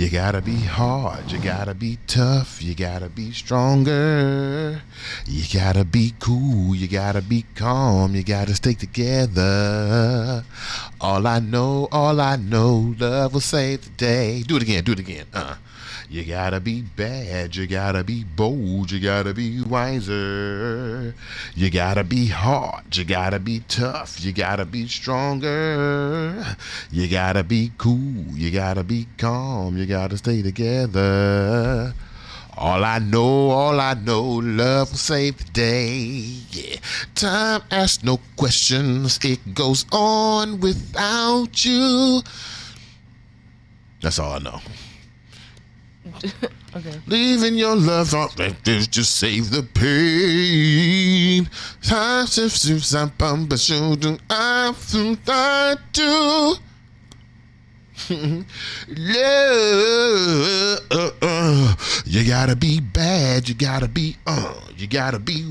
You gotta be hard, you gotta be tough, you gotta be stronger. You gotta be cool, you gotta be calm, you gotta stick together. All I know, love will save the day. Do it again. You gotta be bad, you gotta be bold, you gotta be wiser. You gotta be hard, you gotta be tough, you gotta be stronger. You gotta be cool, you gotta be calm, you gotta stay together. All I know, love will save the day. Yeah. Time asks no questions, it goes on without you. That's all I know. Okay. Leaving your love on this just save the pain. Time shifts to some but shouldn't I feel that too? You gotta be bad, you gotta be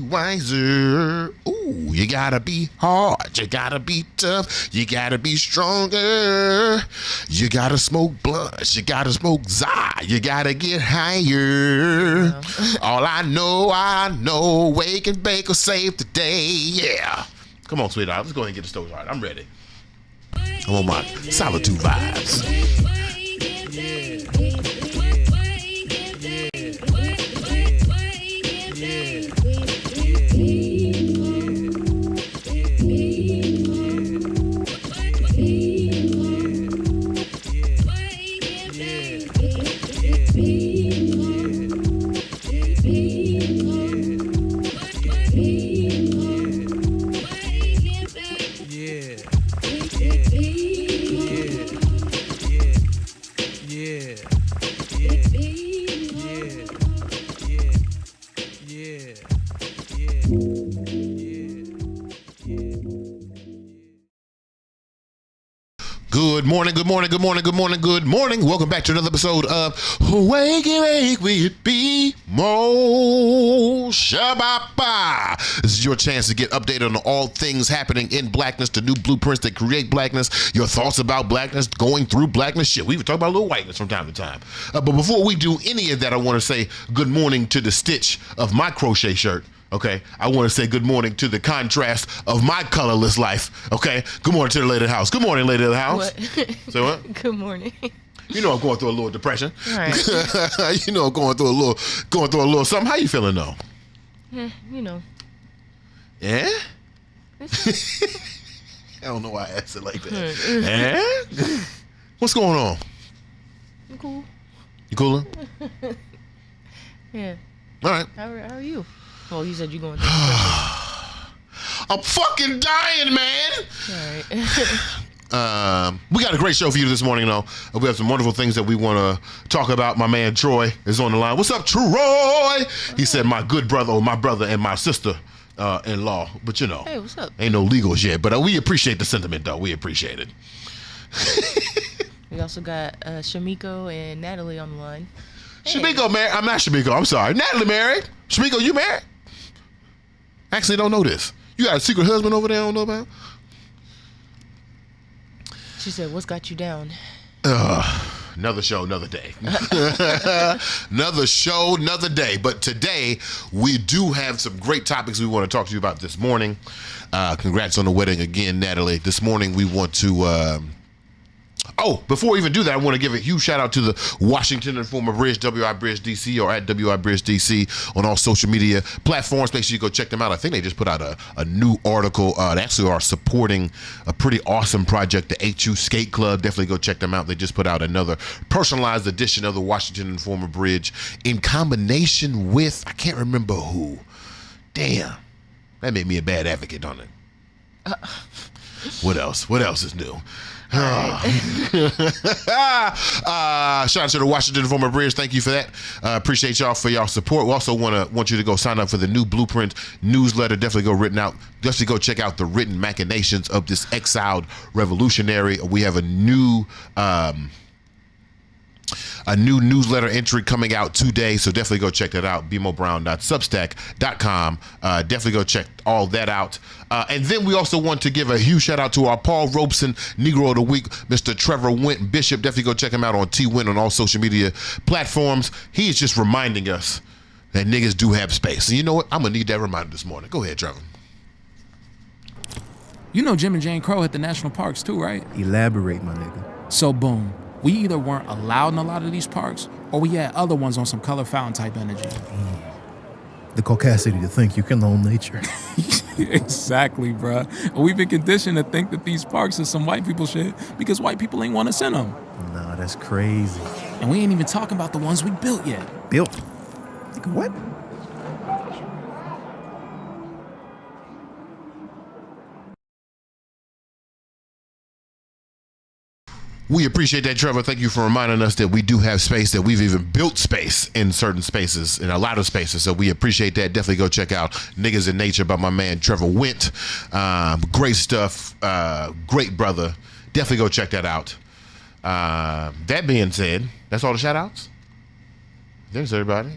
wiser. Ooh, you gotta be hard, you gotta be tough, you gotta be stronger. You gotta smoke blunts, you gotta smoke za, you gotta get higher. Yeah. All I know, wake and bake will save the day. Yeah. Come on, sweetheart, let's go ahead and get the story started. I'm ready. I'm on my solitude vibes. Good morning. Welcome back to another episode of Wake with BeMo. Shabba. This is your chance to get updated on all things happening in blackness, the new blueprints that create blackness, your thoughts about blackness, going through blackness. Shit, we even talk about a little whiteness from time to time. But before we do any of that, I want to say good morning to the stitch of my crochet shirt. Okay, I want to say good morning to the contrast of my colorless life. Okay, good morning to the lady of the house. Good morning, lady of the house. What? Say what? Good morning. You know I'm going through a little depression. All right. You know I'm going through a little something. How you feeling though? You know. Yeah? I don't know why I asked it like that. Yeah? What's going on? I'm cool. You coolin'? Yeah. All right. How are you? Well, you said you're going through depression. I'm fucking dying, man. All right. We got a great show for you this morning, though. We have some wonderful things that we want to talk about. My man Troy is on the line. What's up, Troy? He said my good brother, or my brother and my sister-in-law. But you know, hey, what's up? Ain't no legals yet. But we appreciate the sentiment, though. We appreciate it. We also got Shamiko and Natalie on the line. Hey. Shamiko married? I'm not Shamiko. I'm sorry. Natalie married. Shamiko, you married? Actually, don't know this. You got a secret husband over there I don't know about? She said, what's got you down? Another show, another day. Another show, another day. But today, we do have some great topics we want to talk to you about this morning. Congrats on the wedding again, Natalie. This morning, we want to... before we even do that, I want to give a huge shout out to the Washington Informer Bridge, WI Bridge DC, or at WI Bridge DC on all social media platforms. Make sure you go check them out. I think they just put out a new article. They actually are supporting a pretty awesome project, the HU Skate Club. Definitely go check them out. They just put out another personalized edition of the Washington Informer Bridge in combination with, I can't remember who. Damn. That made me a bad advocate, don't it? What else? What else is new? Shout out to the Washington Informer Bridge. Thank you for that. Appreciate y'all for y'all support. We also want you to go sign up for the new Blueprint newsletter. Definitely go check out the written machinations of this exiled revolutionary. We have a new a new newsletter entry coming out today, so definitely go check that out. BeMoBrown.substack.com. Definitely go check all that out. And then we also want to give a huge shout out to our Paul Robeson Negro of the Week, Mr. Trevor Wint Bishop. Definitely go check him out on T-Wint on all social media platforms. He is just reminding us that niggas do have space. And you know what? I'm going to need that reminder this morning. Go ahead, Trevor. You know Jim and Jane Crow hit the national parks too, right? Elaborate, my nigga. So boom, we either weren't allowed in a lot of these parks, or we had other ones on some color fountain type energy. The caucasity to think you can own nature. Exactly, bruh. We've been conditioned to think that these parks are some white people shit because white people ain't want to send them. Nah, that's crazy. And we ain't even talking about the ones we built yet. Built? What? We appreciate that, Trevor. Thank you for reminding us that we do have space, that we've even built space in certain spaces, in a lot of spaces. So we appreciate that. Definitely go check out Niggas in Nature by my man, Trevor Wint. Great stuff. Great brother. Definitely go check that out. That being said, that's all the shout outs. There's everybody.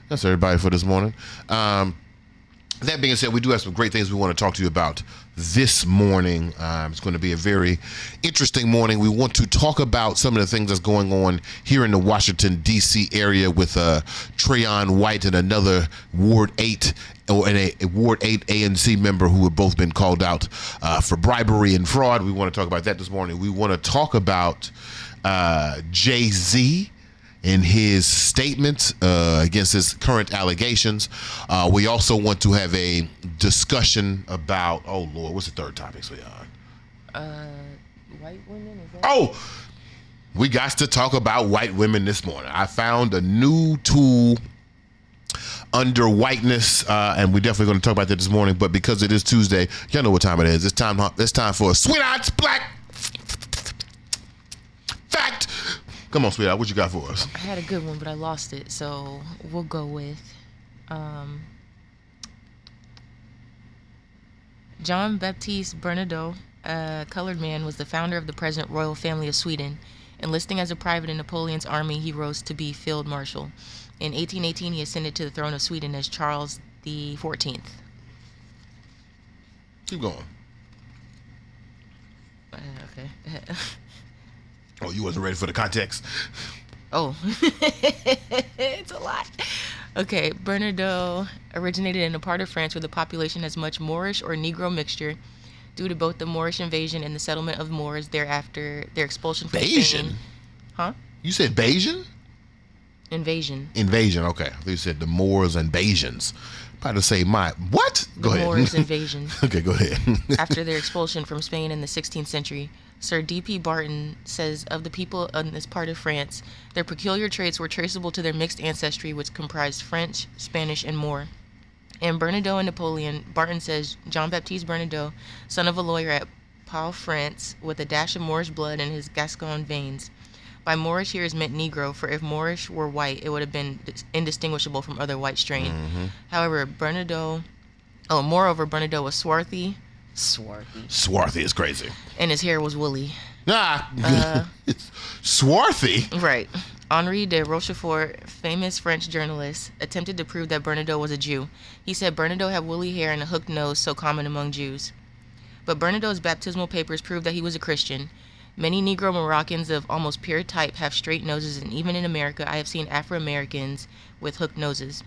That's everybody for this morning. That being said, we do have some great things we want to talk to you about this morning. It's going to be a very interesting morning. We want to talk about some of the things that's going on here in the Washington, D.C. area with Trayon White and another Ward 8 or a Ward 8 ANC member who have both been called out for bribery and fraud. We want to talk about that this morning. We want to talk about Jay-Z in his statement against his current allegations. We also want to have a discussion about, oh Lord, what's the third topic, sweetheart? White women, is that? Oh, we got to talk about white women this morning. I found a new tool under whiteness, and we're definitely going to talk about that this morning, but because it is Tuesday, y'all know what time it is. It's time for Sweethaht's Black Fact. Come on, sweetheart, what you got for us? I had a good one, but I lost it, so we'll go with John Baptiste Bernadotte, a colored man, was the founder of the present royal family of Sweden. Enlisting as a private in Napoleon's army, he rose to be field marshal. In 1818, he ascended to the throne of Sweden as Charles the 14th. Keep going. Okay. Oh, you wasn't ready for the context? Oh, it's a lot. Okay, Bernadotte originated in a part of France where the population has much Moorish or Negro mixture due to both the Moorish invasion and the settlement of Moors thereafter, their expulsion from Spain. Huh? You said Bayesian? Invasion. Invasion, okay. I thought you said the Moors and Bayesians. About to say what? Go ahead. Moors invasion. Okay, go ahead. After their expulsion from Spain in the 16th century, Sir D.P. Barton says of the people in this part of France, their peculiar traits were traceable to their mixed ancestry, which comprised French, Spanish, and Moor. In Bernadotte and Napoleon, Barton says John Baptiste Bernadotte, son of a lawyer at Pau, France, with a dash of Moorish blood in his Gascon veins. By Moorish here is meant Negro, for if Moorish were white, it would have been indistinguishable from other white strain. However, moreover, Bernadotte was swarthy. Swarthy is crazy. And his hair was woolly. Swarthy? Right. Henri de Rochefort, famous French journalist, attempted to prove that Bernadotte was a Jew. He said Bernadotte had woolly hair and a hooked nose so common among Jews. But Bernadotte's baptismal papers proved that he was a Christian. Many Negro Moroccans of almost pure type have straight noses, and even in America, I have seen Afro-Americans with hooked noses.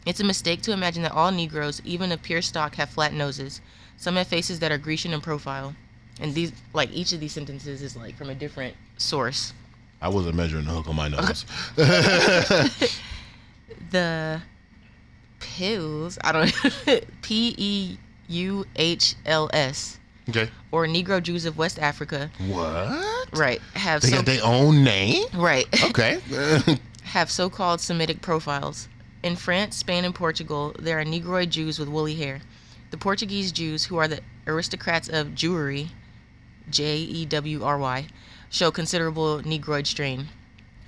It's a mistake to imagine that all Negroes, even of pure stock, have flat noses. Some have faces that are Grecian in profile. And these, each of these sentences is, from a different source. I wasn't measuring the hook on my nose. The pills, I don't know, P-E-U-H-L-S. Okay. Or Negro Jews of West Africa. What? Right. They got their own name? Right. Okay. Have so-called Semitic profiles. In France, Spain, and Portugal, there are Negroid Jews with woolly hair. The Portuguese Jews, who are the aristocrats of Jewry, Jewry, show considerable Negroid strain.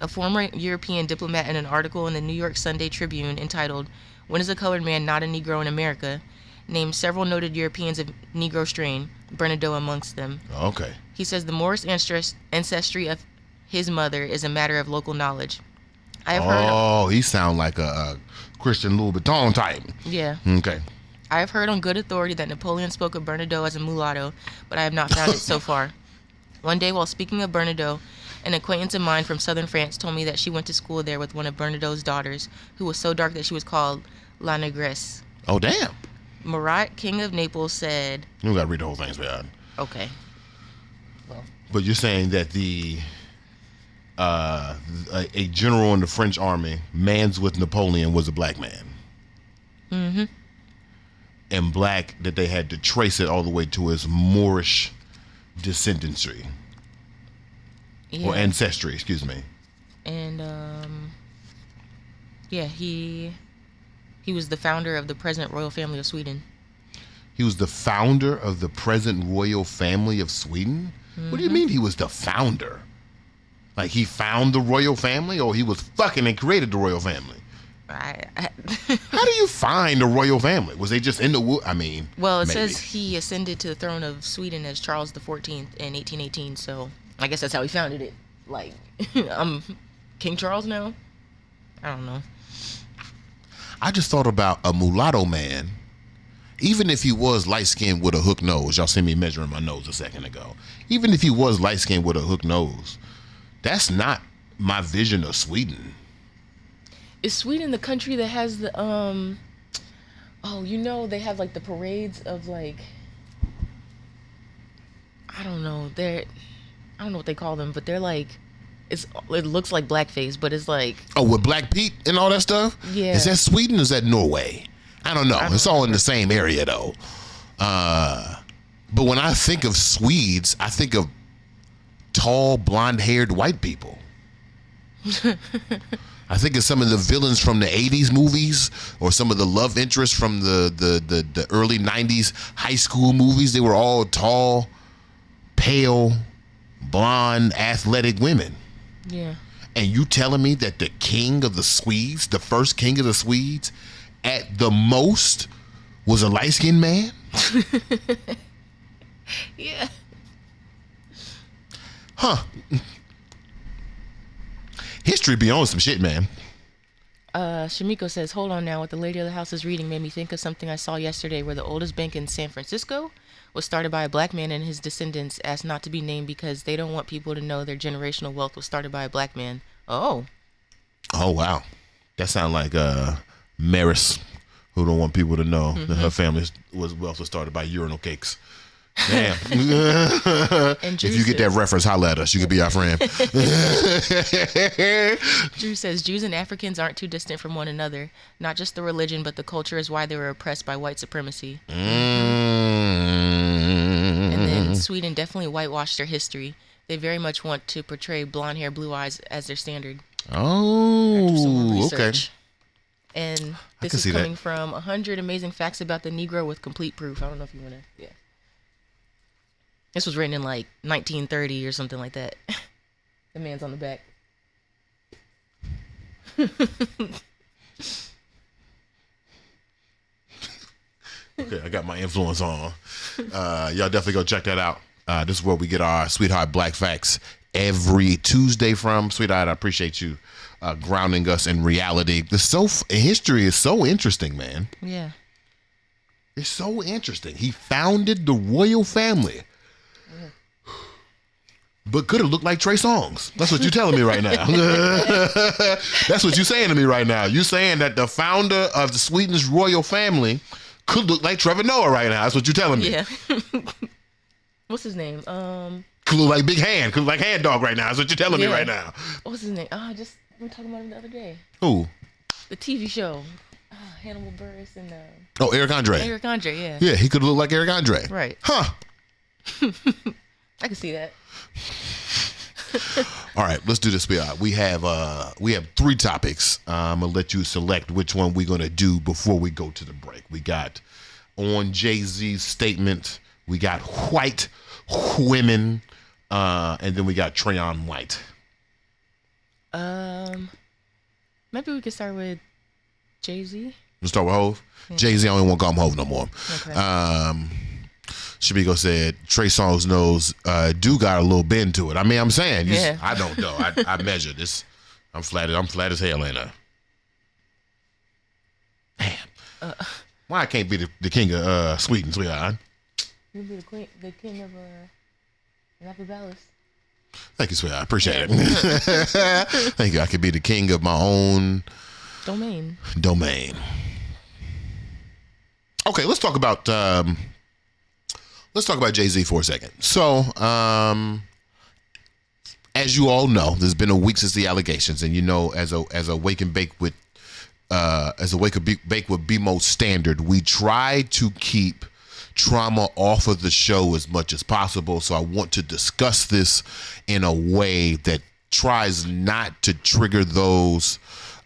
A former European diplomat in an article in the New York Sunday Tribune entitled, "When is a Colored Man Not a Negro in America?" named several noted Europeans of Negro strain, Bernadotte amongst them. Okay. He says the Moorish ancestry of his mother is a matter of local knowledge. I have heard. He sound like a Christian Louboutin type. Yeah. Okay. I have heard on good authority that Napoleon spoke of Bernadotte as a mulatto, but I have not found it so far. One day, while speaking of Bernadotte, an acquaintance of mine from southern France told me that she went to school there with one of Bernadotte's daughters, who was so dark that she was called La Negresse. Oh, damn. Murat, king of Naples, said... You gotta read the whole thing, sweetheart. Okay. But you're saying that a general in the French army, mans with Napoleon, was a black man. Mm-hmm. And black, that they had to trace it all the way to his Moorish descendancy. Yeah. Or ancestry, excuse me. And, yeah, he was the founder of the present royal family of Sweden. He was the founder of the present royal family of Sweden? Mm-hmm. What do you mean he was the founder? Like he found the royal family, or he was fucking and created the royal family? How do you find the royal family? Was they just in the wood? I mean, well, it maybe. says he ascended to the throne of Sweden as Charles XIV in 1818, so I guess that's how he founded it. Like, I'm King Charles now? I don't know. I just thought about a mulatto man, even if he was light-skinned with a hook nose. Y'all seen me measuring my nose a second ago. Even if he was light-skinned with a hook nose, that's not my vision of Sweden. Is Sweden the country that has the, they have like the parades of like, I don't know what they call them, but they're like, it looks like blackface, but it's like. Oh, with Black Pete and all that stuff? Yeah. Is that Sweden or is that Norway? I don't know. It's all in the same area though. But when I think of Swedes, I think of tall, blonde-haired white people. I think of some of the villains from the 80s movies, or some of the love interests from the early 90s high school movies. They were all tall, pale, blonde, athletic women. Yeah. And you telling me that the king of the Swedes, the first king of the Swedes, at the most was a light-skinned man? Yeah. Huh. History be on some shit, man. Shamiko says, hold on now. What the lady of the house is reading made me think of something I saw yesterday where the oldest bank in San Francisco was started by a black man, and his descendants asked not to be named because they don't want people to know their generational wealth was started by a black man. Oh. Oh, wow. That sounds like Maris, who don't want people to know that her family's wealth was started by urinal cakes. Damn. And Drew if you get that reference, holla at us. You could be our friend. Drew says, Jews and Africans aren't too distant from one another. Not just the religion, but the culture is why they were oppressed by white supremacy. And then Sweden definitely whitewashed their history. They very much want to portray blonde hair, blue eyes as their standard. Oh, okay. And this is coming from 100 Amazing Facts About the Negro with complete proof. I don't know if you want to, yeah. This was written in like 1930 or something like that. The man's on the back. Okay, I got my influence on. Y'all definitely go check that out. This is where we get our Sweetheart Black Facts every Tuesday from. Sweetheart, I appreciate you grounding us in reality. History is so interesting, man. Yeah. It's so interesting. He founded the royal family. But could have looked like Trey Songz. That's what you're telling me right now. That's what you're saying to me right now. You're saying that the founder of the Sweden's royal family could look like Trevor Noah right now. That's what you're telling me. Yeah. What's his name? Could look like Big Hand. Could look like Hand Dog right now. That's what you're telling me right now. What's his name? We were talking about him the other day. Who? The TV show. Hannibal Buress and... Eric Andre. Eric Andre, yeah. Yeah, he could look like Eric Andre. Right. Huh. I can see that. All right, let's do this. We have 3 topics. I'm gonna let you select which one we're gonna do before we go to the break. We got on Jay-Z's statement. We got white women, and then we got Trayon White. Maybe we could start with Jay-Z. Let's start with Hov. Yeah. Jay-Z, I don't want to call him Hov no more. Okay. Shamiko said Trey Songz nose do got a little bend to it. I mean, I'm saying, Yeah. I don't know. I measured this. I'm flat as hell, ain't I? Damn. Why I can't be the king of Sweden, sweetheart? You'll be the king of Napa Valley. Thank you, sweetheart. I appreciate it. Thank you. I could be the king of my own domain. Okay, let's talk about Jay-Z for a second. So, as you all know, there's been a week since the allegations, and you know, as a wake and bake with BeMo standard, we try to keep trauma off of the show as much as possible. So I want to discuss this in a way that tries not to trigger those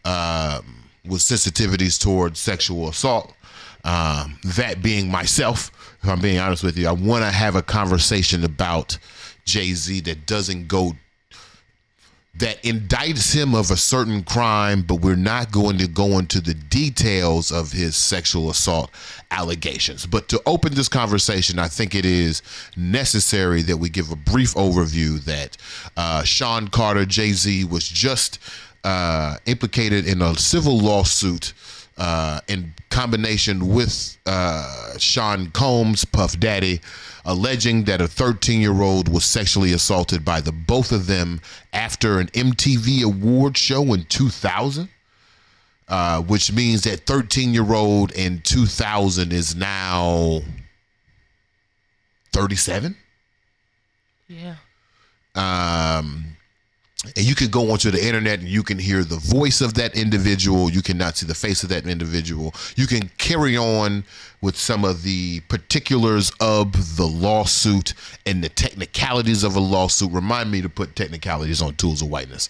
with sensitivities towards sexual assault. That being myself, if I'm being honest with you, I want to have a conversation about Jay-Z that indicts him of a certain crime, but we're not going to go into the details of his sexual assault allegations. But to open this conversation, I think it is necessary that we give a brief overview that Sean Carter, Jay-Z, was just implicated in a civil lawsuit in combination with Sean Combs, Puff Daddy, alleging that a 13-year-old was sexually assaulted by the both of them after an MTV award show in 2000, which means that 13-year-old in 2000 is now 37. Yeah. And you can go onto the internet and you can hear the voice of that individual. You cannot see the face of that individual. You can carry on with some of the particulars of the lawsuit and the technicalities of a lawsuit. Remind me to put technicalities on Tools of Whiteness.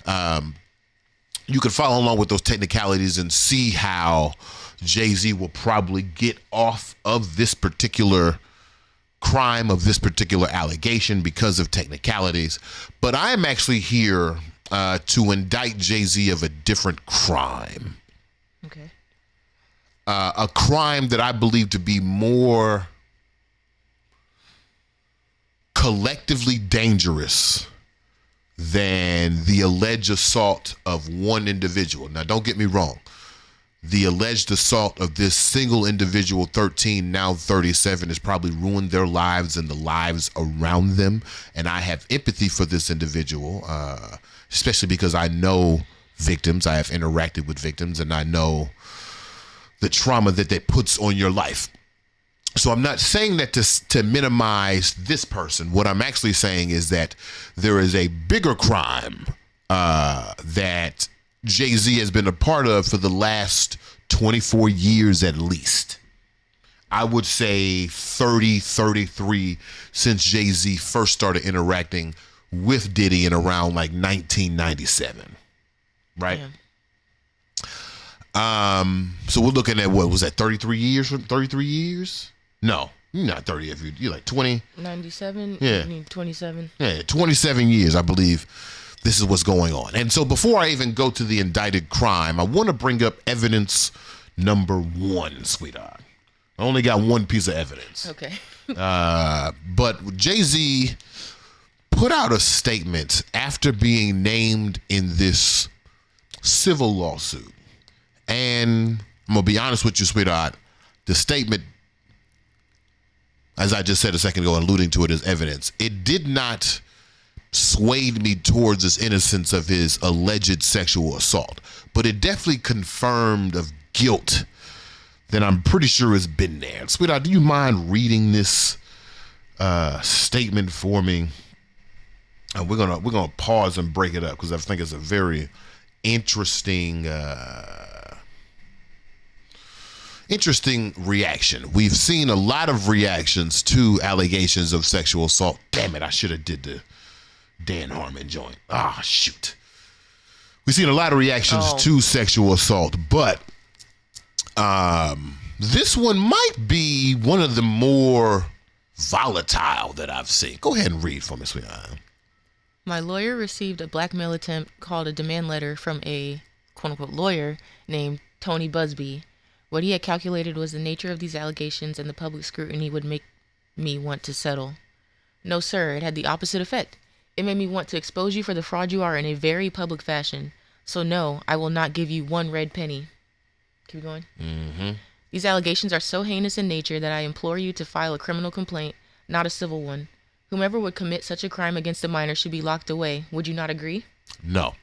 You can follow along with those technicalities and see how Jay-Z will probably get off of this particular crime, of this particular allegation, because of technicalities. But I am actually here to indict Jay-Z of a different crime. Okay. A crime that I believe to be more collectively dangerous than the alleged assault of one individual. Now, don't get me wrong. The alleged assault of this single individual, 13, now 37, has probably ruined their lives and the lives around them. And I have empathy for this individual, especially because I know victims. I have interacted with victims, and I know the trauma that puts on your life. So I'm not saying that to minimize this person. What I'm actually saying is that there is a bigger crime that Jay-Z has been a part of for the last 24 years at least. I would say 30, 33 since Jay-Z first started interacting with Diddy in around like 1997, right? Yeah. So we're looking at, what was that, 33 years? 33 years? No, you're not 30 if you're like 20. 97? Yeah. 27. Yeah, 27 years, I believe. This is what's going on. And so before I even go to the indicted crime, I want to bring up evidence number one, sweetheart. I only got one piece of evidence. Okay. But Jay-Z put out a statement after being named in this civil lawsuit. And I'm going to be honest with you, sweetheart. The statement, as I just said a second ago, alluding to it as evidence, it did not swayed me towards his innocence of his alleged sexual assault, but it definitely confirmed of guilt that I'm pretty sure has been there. Sweetheart, do you mind reading this statement for me? And we're gonna pause and break it up because I think it's a very interesting reaction. We've seen a lot of reactions to allegations of sexual assault. Damn it, I should have did the Dan Harmon joint. Ah, shoot. We've seen a lot of reactions to sexual assault, but this one might be one of the more volatile that I've seen. Go ahead and read for me, sweetheart. My lawyer received a blackmail attempt called a demand letter from a quote-unquote lawyer named Tony Busby. What he had calculated was the nature of these allegations and the public scrutiny me want to settle. No, sir, it had the opposite effect. It made me want to expose you for the fraud you are in a very public fashion. So no, I will not give you one red penny. Keep going. Mm-hmm. These allegations are so heinous in nature that I implore you to file a criminal complaint, not a civil one. Whomever would commit such a crime against a minor should be locked away. Would you not agree? No.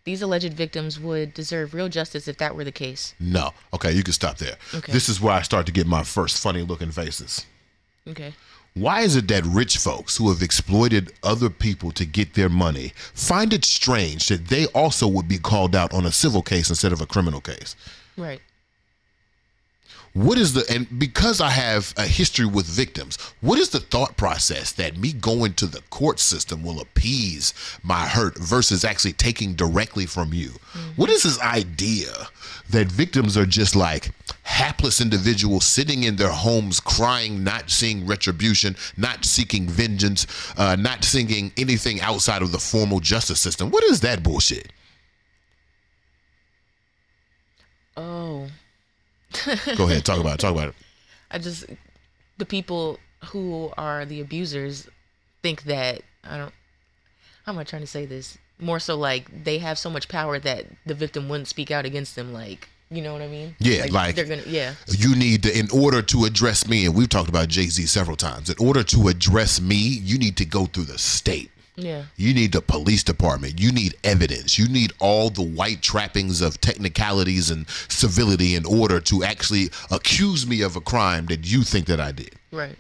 These alleged victims would deserve real justice if that were the case. No. Okay, you can stop there. Okay. This is where I start to get my first funny looking faces. Okay. Why is it that rich folks who have exploited other people to get their money find it strange that they also would be called out on a civil case instead of a criminal case? Right. What is and because I have a history with victims, what is the thought process that me going to the court system will appease my hurt versus actually taking directly from you? Mm-hmm. What is this idea that victims are just like hapless individuals sitting in their homes crying, not seeing retribution, not seeking vengeance, not seeking anything outside of the formal justice system? What is that bullshit? Oh. Go ahead, talk about it. The people who are the abusers think that, how am I trying to say this? More so like they have so much power that the victim wouldn't speak out against them, like, you know what I mean? Yeah, like they're gonna, yeah. You need to, in order to address me, and we've talked about Jay-Z several times, in order to address me, you need to go through the state. Yeah. You need the police department. You need evidence. You need all the white trappings of technicalities and civility in order to actually accuse me of a crime that you think that I did. Right.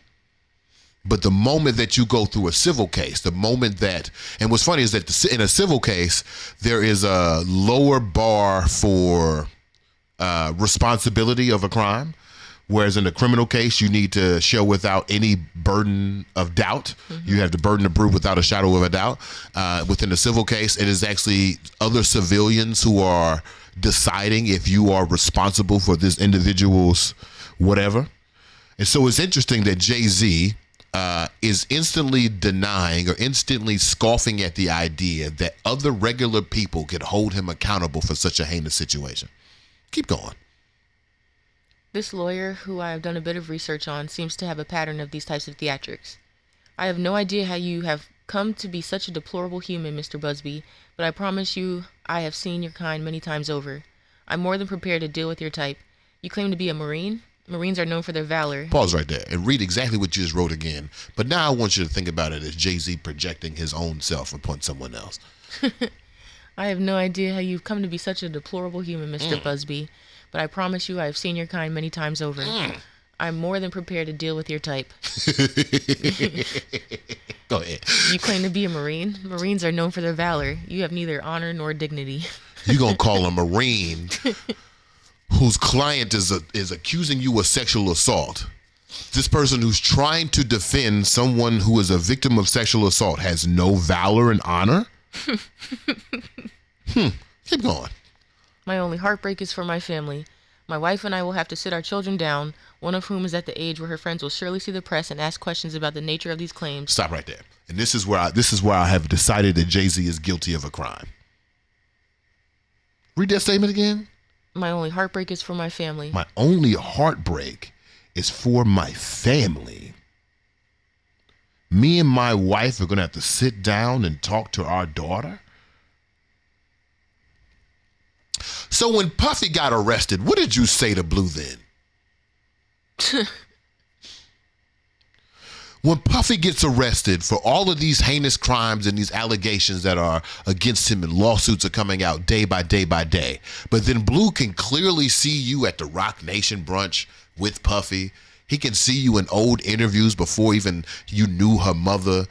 But the moment that you go through a civil case, the moment that, and what's funny is that in a civil case, there is a lower bar for responsibility of a crime. Whereas in a criminal case, you need to show without any burden of doubt. Mm-hmm. You have the burden of proof without a shadow of a doubt. Within the civil case, it is actually other civilians who are deciding if you are responsible for this individual's whatever. And so it's interesting that Jay-Z is instantly denying or instantly scoffing at the idea that other regular people could hold him accountable for such a heinous situation. Keep going. This lawyer, who I have done a bit of research on, seems to have a pattern of these types of theatrics. I have no idea how you have come to be such a deplorable human, Mr. Busby, but I promise you I have seen your kind many times over. I'm more than prepared to deal with your type. You claim to be a Marine? Marines are known for their valor. Pause right there and read exactly what you just wrote again. But now I want you to think about it as Jay-Z projecting his own self upon someone else. I have no idea how you've come to be such a deplorable human, Mr. Busby, but I promise you I have seen your kind many times over. I'm more than prepared to deal with your type. Go ahead. You claim to be a Marine? Marines are known for their valor. You have neither honor nor dignity. You gonna call a Marine whose client is accusing you of sexual assault. This person who's trying to defend someone who is a victim of sexual assault has no valor and honor? Keep going. My only heartbreak is for my family. My wife and I will have to sit our children down, one of whom is at the age where her friends will surely see the press and ask questions about the nature of these claims. Stop right there. And this is where I have decided that Jay-Z is guilty of a crime. Read that statement again. My only heartbreak is for my family. My only heartbreak is for my family. Me and my wife are going to have to sit down and talk to our daughter? So when Puffy got arrested, what did you say to Blue then? When Puffy gets arrested for all of these heinous crimes and these allegations that are against him and lawsuits are coming out day by day by day, but then Blue can clearly see you at the Rock Nation brunch with Puffy. He can see you in old interviews before even you knew her mother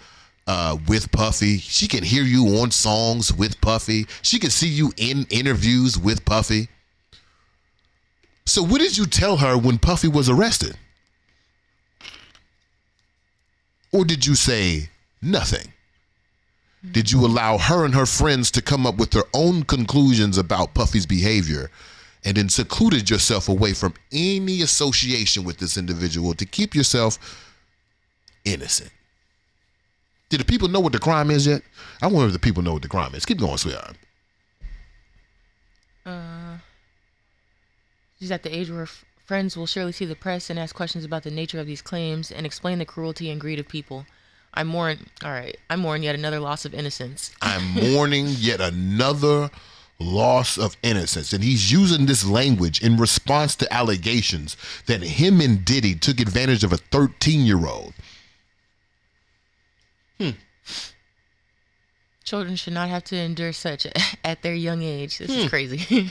with Puffy. She can hear you on songs with Puffy. She can see you in interviews with Puffy. So what did you tell her when Puffy was arrested? Or did you say nothing? Did you allow her and her friends to come up with their own conclusions about Puffy's behavior and then secluded yourself away from any association with this individual to keep yourself innocent? Did the people know what the crime is yet? I wonder if the people know what the crime is. Keep going, sweetheart. She's at the age where her friends will surely see the press and ask questions about the nature of these claims and explain the cruelty and greed of people. I mourn yet another loss of innocence. I'm mourning yet another loss of innocence. And he's using this language in response to allegations that him and Diddy took advantage of a 13-year-old. Children should not have to endure such at their young age. This is crazy.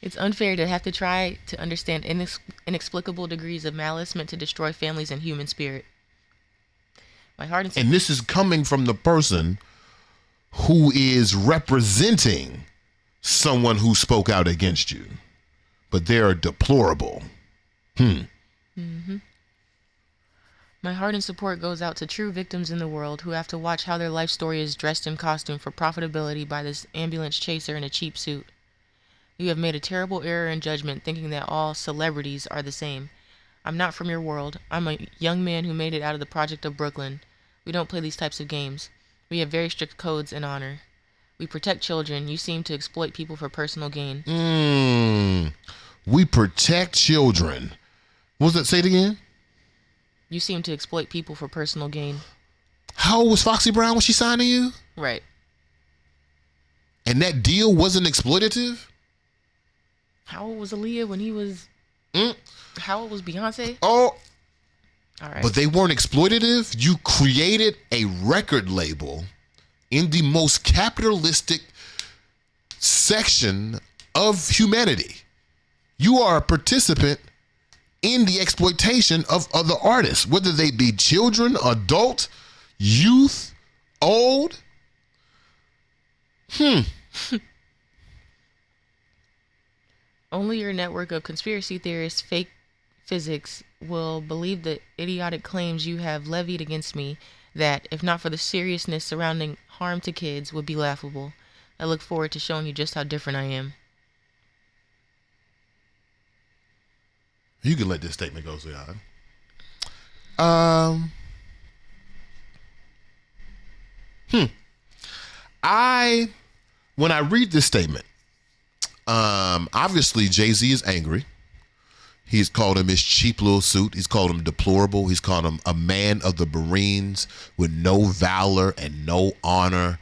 It's unfair to have to try to understand inexplicable degrees of malice meant to destroy families and human spirit. My heart and this is coming from the person who is representing someone who spoke out against you, but they're deplorable. My heart and support goes out to true victims in the world who have to watch how their life story is dressed in costume for profitability by this ambulance chaser in a cheap suit. You have made a terrible error in judgment thinking that all celebrities are the same. I'm not from your world. I'm a young man who made it out of the project of Brooklyn. We don't play these types of games. We have very strict codes and honor. We protect children. You seem to exploit people for personal gain. We protect children. What was that? Say it again. You seem to exploit people for personal gain. How old was Foxy Brown when she signed to you? Right. And that deal wasn't exploitative? How old was Aaliyah when he was... How old was Beyonce? Oh. All right. But they weren't exploitative. You created a record label in the most capitalistic section of humanity. You are a participant in the exploitation of other artists, whether they be children, adult, youth, old. Only your network of conspiracy theorists, fake physics, will believe the idiotic claims you have levied against me that, if not for the seriousness surrounding harm to kids, would be laughable. I look forward to showing you just how different I am. You can let this statement go, Sweetheart. When I read this statement, obviously Jay-Z is angry. He's called him his cheap little suit. He's called him deplorable. He's called him a man of the Marines with no valor and no honor.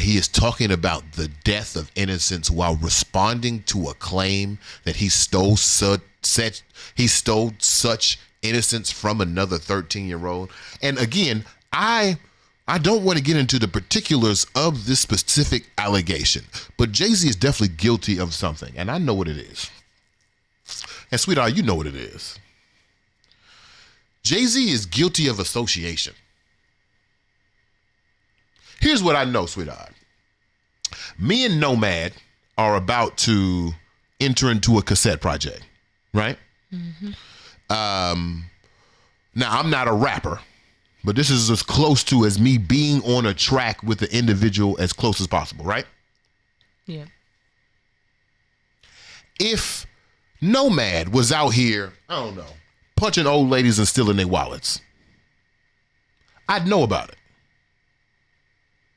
He is talking about the death of innocence while responding to a claim that he stole such innocence from another 13-year-old. And again, I don't want to get into the particulars of this specific allegation, but Jay-Z is definitely guilty of something, and I know what it is. And Sweetheart, you know what it is. Jay-Z is guilty of association. Here's what I know, Sweetheart. Me and Nomad are about to enter into a cassette project, right? Now, I'm not a rapper, but this is as close to as me being on a track with the individual as close as possible, right? Yeah. If Nomad was out here, I don't know, punching old ladies and stealing their wallets, I'd know about it.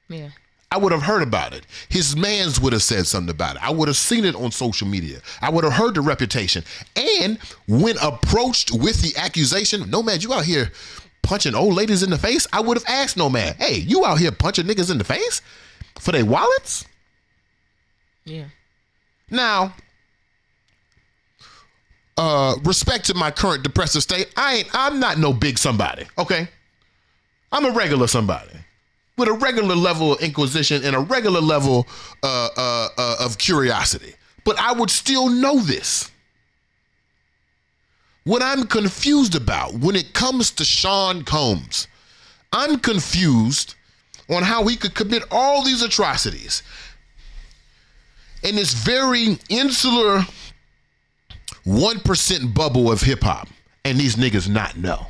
Yeah. I would have heard about it. His mans would have said something about it. I would have seen it on social media. I would have heard the reputation. And when approached with the accusation, Nomad, you out here punching old ladies in the face? I would have asked Nomad, hey, you out here punching niggas in the face for their wallets? Yeah. Now, respect to my current depressive state, I'm not no big somebody, okay? I'm a regular somebody with a regular level of inquisition and a regular level of curiosity. But I would still know this. What I'm confused about when it comes to Sean Combs, I'm confused on how he could commit all these atrocities in this very insular 1% bubble of hip hop and these niggas not know.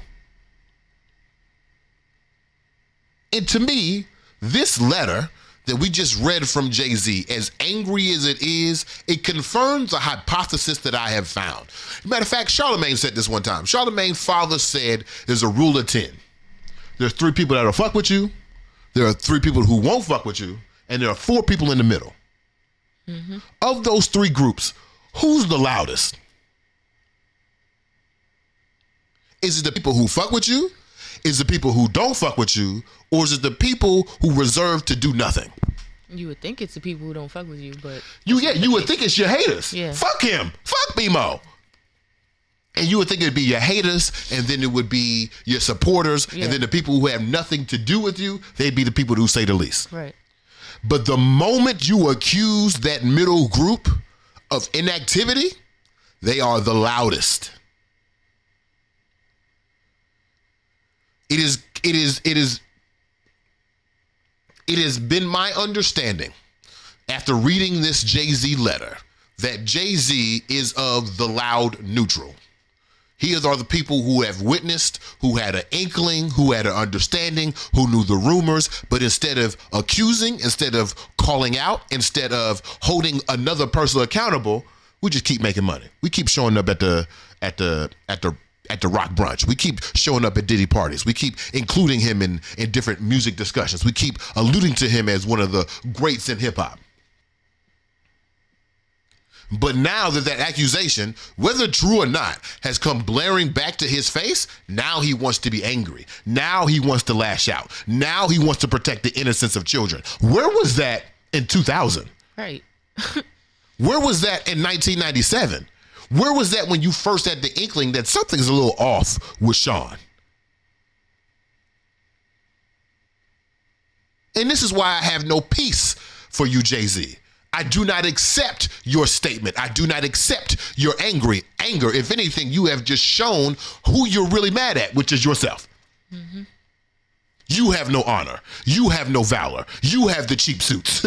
And to me, this letter that we just read from Jay-Z, as angry as it is, it confirms a hypothesis that I have found. Matter of fact, Charlemagne said this one time. Charlemagne's father said there's a rule of 10. There's 3 people that'll fuck with you, there are 3 people who won't fuck with you, and there are 4 people in the middle. Of those 3 groups, who's the loudest? Is it the people who fuck with you? Is it the people who don't fuck with you? Or is it the people who reserve to do nothing? You would think it's the people who don't fuck with you, but You would think it's your haters. Yeah. Fuck him. Fuck BeMo. And you would think it'd be your haters, and then it would be your supporters, Yeah. and then the people who have nothing to do with you, they'd be the people who say the least. right. But the moment you accuse that middle group of inactivity, they are the loudest. It has been my understanding after reading this Jay-Z letter that Jay-Z is of the loud neutral. He are the people who have witnessed, who had an inkling, who had an understanding, who knew the rumors, but instead of accusing, instead of calling out, instead of holding another person accountable, we just keep making money. We keep showing up at the rock brunch. We keep showing up at Diddy parties. We keep including him in different music discussions. We keep alluding to him as one of the greats in hip hop. But now that accusation, whether true or not, has come blaring back to his face, now he wants to be angry. Now he wants to lash out. Now he wants to protect the innocence of children. Where was that in 2000? Right. Where was that in 1997? Where was that when you first had the inkling that something's a little off with Sean? And this is why I have no peace for you, Jay-Z. I do not accept your statement. I do not accept your anger. If anything, you have just shown who you're really mad at, which is yourself. Mm-hmm. You have no honor. You have no valor. You have the cheap suits.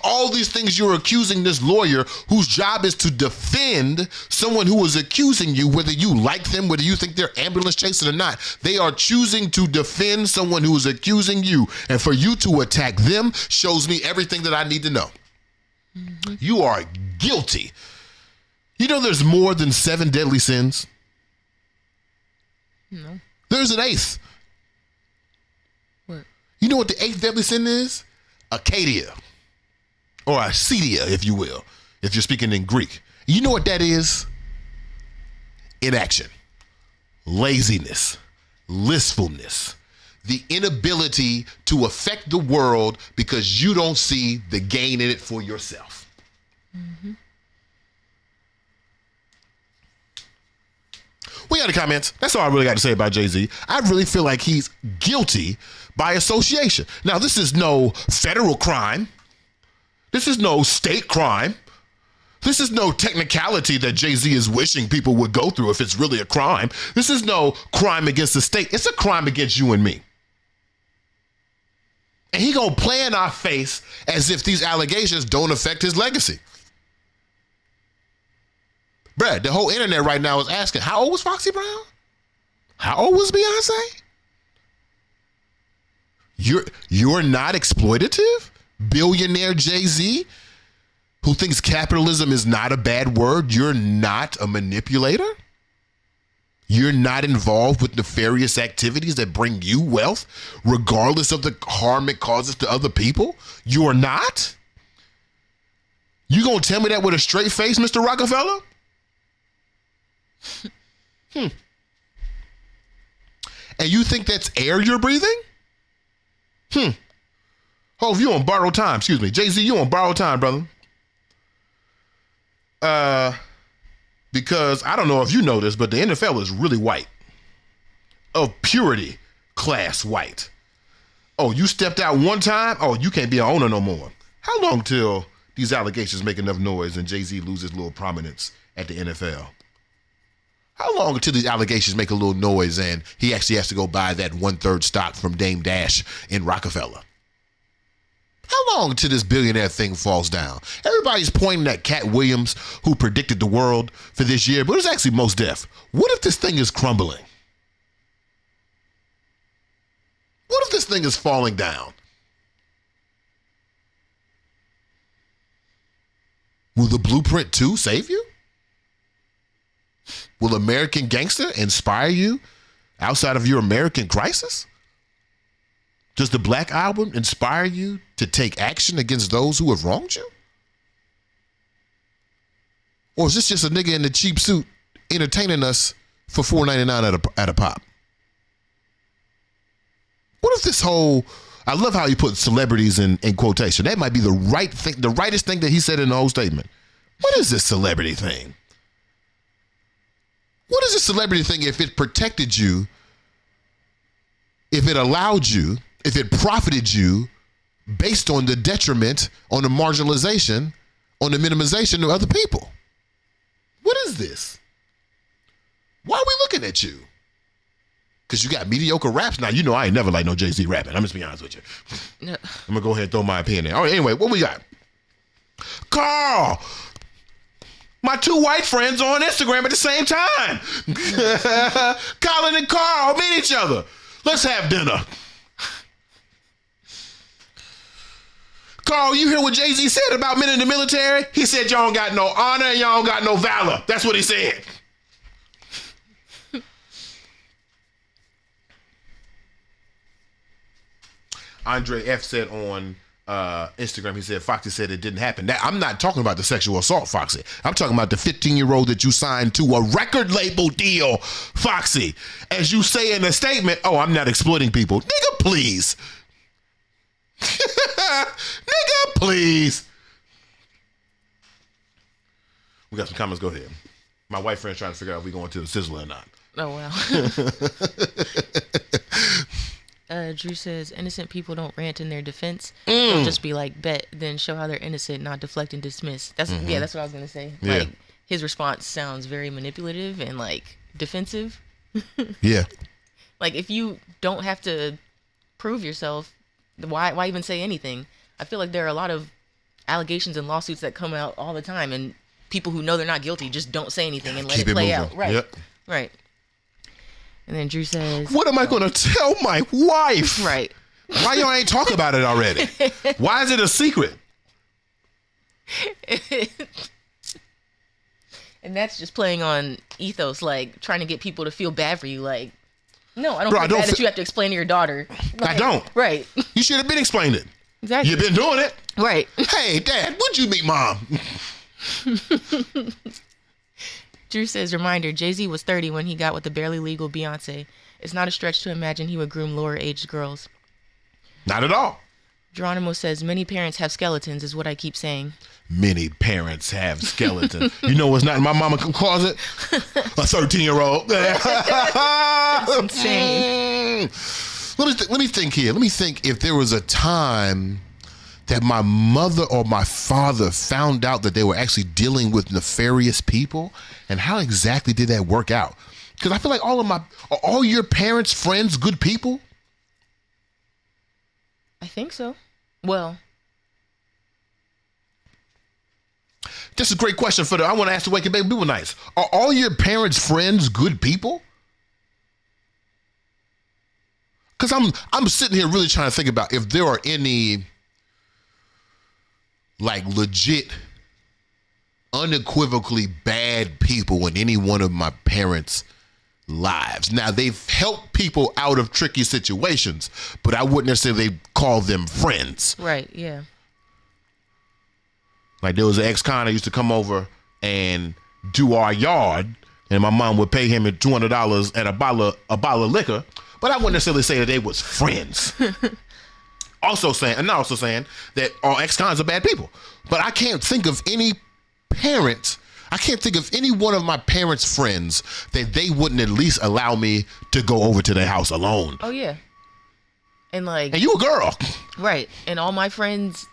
All these things you're accusing this lawyer whose job is to defend someone who is accusing you, whether you like them, whether you think they're ambulance chasing or not. They are choosing to defend someone who is accusing you. And for you to attack them shows me everything that I need to know. Mm-hmm. You are guilty. You know there's more than 7 deadly sins? No. There's an 8th. What? You know what the 8th deadly sin is? Acadia. Or acedia, if you will, if you're speaking in Greek. You know what that is? Inaction, laziness, listfulness, the inability to affect the world because you don't see the gain in it for yourself. Mm-hmm. We got the comments. That's all I really got to say about Jay-Z. I really feel like he's guilty by association. Now, this is no federal crime. This is no state crime. This is no technicality that Jay-Z is wishing people would go through if it's really a crime. This is no crime against the state. It's a crime against you and me. And he gonna play in our face as if these allegations don't affect his legacy. Brad, the whole internet right now is asking, how old was Foxy Brown? How old was Beyonce? You're not exploitative? Billionaire Jay-Z, who thinks capitalism is not a bad word, you're not a manipulator? You're not involved with nefarious activities that bring you wealth, regardless of the harm it causes to other people? You're not? You gonna tell me that with a straight face, Mr. Rockefeller? And you think that's air you're breathing? Oh, you on borrowed time, excuse me. Jay-Z, you on borrowed time, brother. Because I don't know if you know this, but the NFL is really white. Of purity class white. Oh, you stepped out one time? Oh, you can't be an owner no more. How long till these allegations make enough noise and Jay-Z loses a little prominence at the NFL? How long until these allegations make a little noise and he actually has to go buy that 1/3 stock from Dame Dash in Rockefeller? How long until this billionaire thing falls down? Everybody's pointing at Cat Williams, who predicted the world for this year, but it's actually Mos Def. What if this thing is crumbling? What if this thing is falling down? Will the Blueprint 2 save you? Will American Gangster inspire you outside of your American crisis? Does the Black Album inspire you to take action against those who have wronged you? Or is this just a nigga in a cheap suit entertaining us for $4.99 at a pop? What if this whole, I love how he put celebrities in quotation. That might be the right thing, the rightest thing that he said in the whole statement. What is this celebrity thing? What is a celebrity thing if it protected you, if it allowed you, if it profited you based on the detriment, on the marginalization, on the minimization of other people? What is this? Why are we looking at you? Because you got mediocre raps. Now, you know I ain't never like no Jay-Z rapping. I'm just being honest with you. No. I'm going to go ahead and throw my opinion in. All right, anyway, what we got? Carl! My two white friends are on Instagram at the same time. Colin and Carl meet each other. Let's have dinner. Carl, you hear what Jay-Z said about men in the military? He said y'all don't got no honor and y'all don't got no valor. That's what he said. Andre F said on Instagram, he said, Foxy said it didn't happen. Now, I'm not talking about the sexual assault, Foxy. I'm talking about the 15-year-old that you signed to a record label deal, Foxy. As you say in a statement, oh, I'm not exploiting people. Nigga, please. Nigga, please. We got some comments. Go ahead. My white friend's trying to figure out if we going to the Sizzler or not. Oh, wow. Drew says, innocent people don't rant in their defense. They'll just be like, bet, then show how they're innocent, not deflect and dismiss. That's Yeah, that's what I was going to say. Yeah. Like, his response sounds very manipulative and, like, defensive. Yeah. Like, if you don't have to prove yourself, why even say anything? I feel like there are a lot of allegations and lawsuits that come out all the time, and people who know they're not guilty just don't say anything and let it play out. Right. Yep. Right. And then Drew says, what am I going to tell my wife? Right. Why y'all ain't talk about it already? Why is it a secret? And that's just playing on ethos, like trying to get people to feel bad for you. Like, no, I don't feel bad that you have to explain to your daughter. Like, I don't. Right. You should have been explaining it. Exactly. You've been doing it. Right. Hey, Dad, when'd you meet Mom? Drew says, reminder, Jay-Z was 30 when he got with the barely legal Beyonce. It's not a stretch to imagine he would groom lower-aged girls. Not at all. Geronimo says, many parents have skeletons, is what I keep saying. Many parents have skeletons. You know what's not in my mama's closet? A 13-year-old. That's insane. Let me think here. Let me think if there was a time that my mother or my father found out that they were actually dealing with nefarious people, and how exactly did that work out? Because I feel like all your parents' friends, good people? I think so. Well, that's a great question I want to ask the Wake and Bake People Nights. Are all your parents' friends good people? Because I'm sitting here really trying to think about if there are any like legit, unequivocally bad people in any one of my parents' lives. Now, they've helped people out of tricky situations, but I wouldn't necessarily call them friends. Right, yeah. Like there was an ex-con that used to come over and do our yard, and my mom would pay him $200 and a bottle of liquor, but I wouldn't necessarily say that they was friends. Also saying that all ex-cons are bad people. But I can't think of any parent, I can't think of any one of my parents' friends that they wouldn't at least allow me to go over to their house alone. Oh, yeah. And you a girl. Right. And all my friends,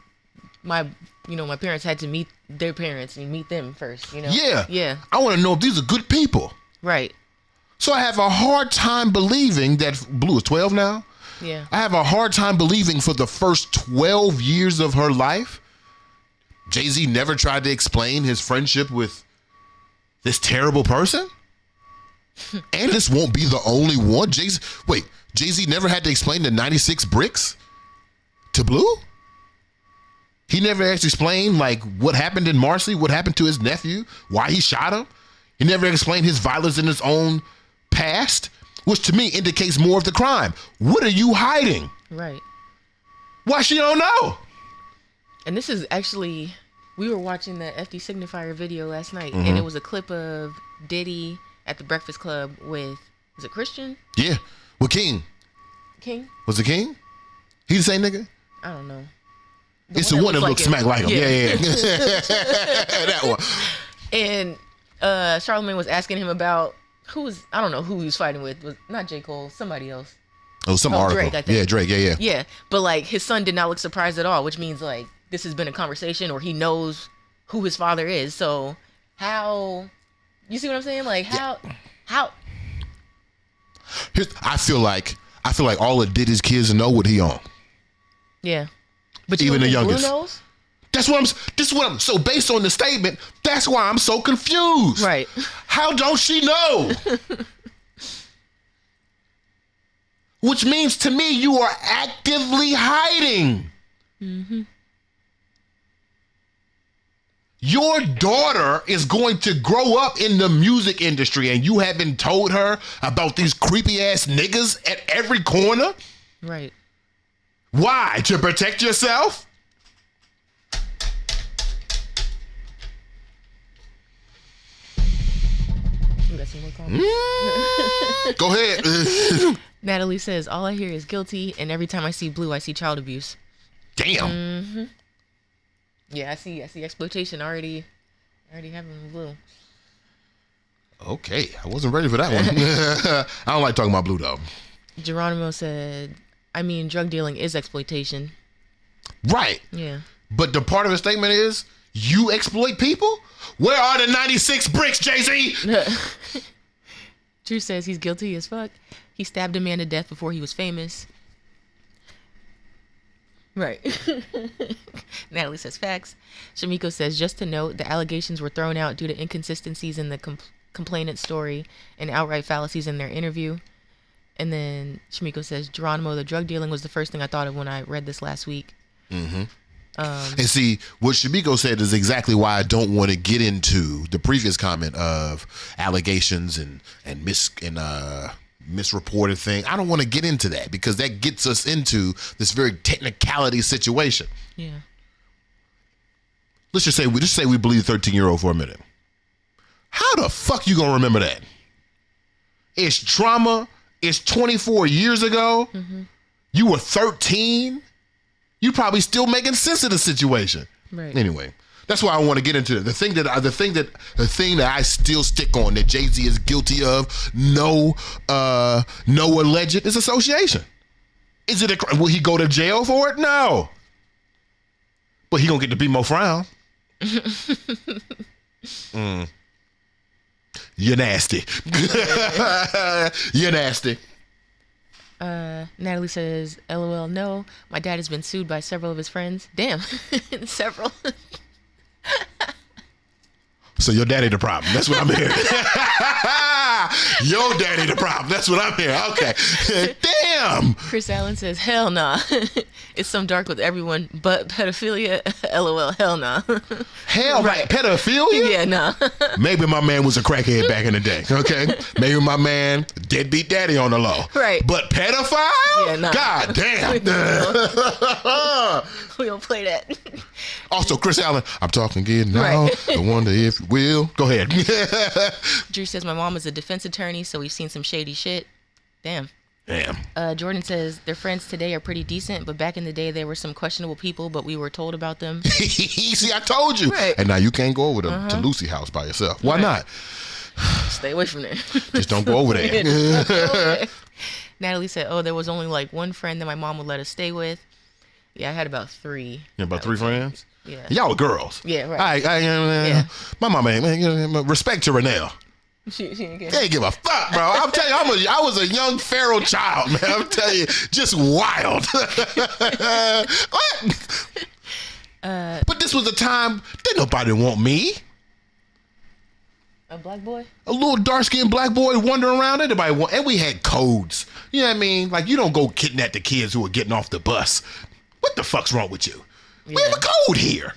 my parents had to meet their parents and meet them first, Yeah. Yeah. I want to know if these are good people. Right. So I have a hard time believing that Blue is 12 now. Yeah. I have a hard time believing for the first 12 years of her life, Jay-Z never tried to explain his friendship with this terrible person. And this won't be the only one. Jay-Z never had to explain the 96 bricks to Blue? He never actually explained like what happened in Marcy, what happened to his nephew, why he shot him. He never explained his violence in his own past, which to me indicates more of the crime. What are you hiding? Right. Why she don't know? And this is actually We were watching the FD Signifier video last night, and it was a clip of Diddy at the Breakfast Club with, is it Christian? Yeah. With King. King? Was it King? He the same nigga? I don't know. It's the one that looks smack like him. Yeah. That one. And Charlamagne was asking him about I don't know who he was fighting with. Was not J. Cole, somebody else. Oh, some article. Drake, I think. Yeah, Drake. Yeah. Yeah, but like his son did not look surprised at all, which means like this has been a conversation, or he knows who his father is. So how, you see what I'm saying? Like how I feel like all of Diddy's kids know what he on. Yeah, but even the youngest. Blue knows? This is what I'm. So based on the statement, that's why I'm so confused. Right. How don't she know? Which means to me you are actively hiding. Your daughter is going to grow up in the music industry and you haven't told her about these creepy ass niggas at every corner? Right. Why? To protect yourself? You got some more comments? Go ahead. Natalie says, all I hear is guilty, and every time I see blue, I see child abuse. Damn. Yeah, I see exploitation already happening blue. Okay, I wasn't ready for that one. I don't like talking about blue though. Geronimo said, I mean, drug dealing is exploitation. Right. Yeah. But the part of the statement is, you exploit people? Where are the 96 bricks, Jay-Z? Drew says he's guilty as fuck. He stabbed a man to death before he was famous. Right. Natalie says facts. Shamiko says, just to note, the allegations were thrown out due to inconsistencies in the complainant's story and outright fallacies in their interview. And then Shamiko says, Geronimo, the drug dealing was the first thing I thought of when I read this last week. And see, what Shamiko said is exactly why I don't want to get into the previous comment of allegations and misreported thing. I don't want to get into that because that gets us into this very technicality situation. Yeah. Let's just say we believe the 13-year-old for a minute. How the fuck you gonna remember that? It's trauma. It's 24 years ago. You were 13. You probably still making sense of the situation. Right. Anyway, that's why I want to get into it. The thing that I still stick on that Jay-Z is guilty of, no alleged, is association. Is it will he go to jail for it? No. But he gonna get the BeMo frown. You're nasty. You're nasty. Natalie says, LOL, no. My dad has been sued by several of his friends. Damn. Several. So your daddy the problem. That's what I'm hearing. Your daddy the problem. That's what I'm hearing. Okay. Damn. Chris Allen says, hell nah. It's some dark with everyone but pedophilia. LOL, hell nah. Hell, right. Pedophilia? Yeah, nah. Maybe my man was a crackhead back in the day, okay? Maybe my man deadbeat daddy on the low. Right. But pedophile? Yeah, nah. God damn. We don't play that. Also, Chris Allen, I'm talking again now. Right. I wonder if you will. Go ahead. Drew says, my mom is a defense attorney, so we've seen some shady shit. Damn. Jordan says, their friends today are pretty decent, but back in the day, there were some questionable people, but we were told about them. See, I told you. Right. And now you can't go over to Lucy house by yourself. Why not? Stay away from there. Just don't go over there. Natalie said, oh, there was only like one friend that my mom would let us stay with. Yeah, I had about three. Yeah, about three friends? Yeah. Y'all were girls. Yeah, right. Yeah. My mama, man, respect to Renelle. She ain't care. They ain't give a fuck, bro. I'm telling you, I was a young feral child, man. I'm telling you, just wild. But this was a time, didn't nobody want me. A black boy? A little dark-skinned black boy wandering around. Anybody want, and we had codes. You know what I mean? Like, you don't go kidnap the kids who are getting off the bus. What the fuck's wrong with you? Yeah. We have a code here.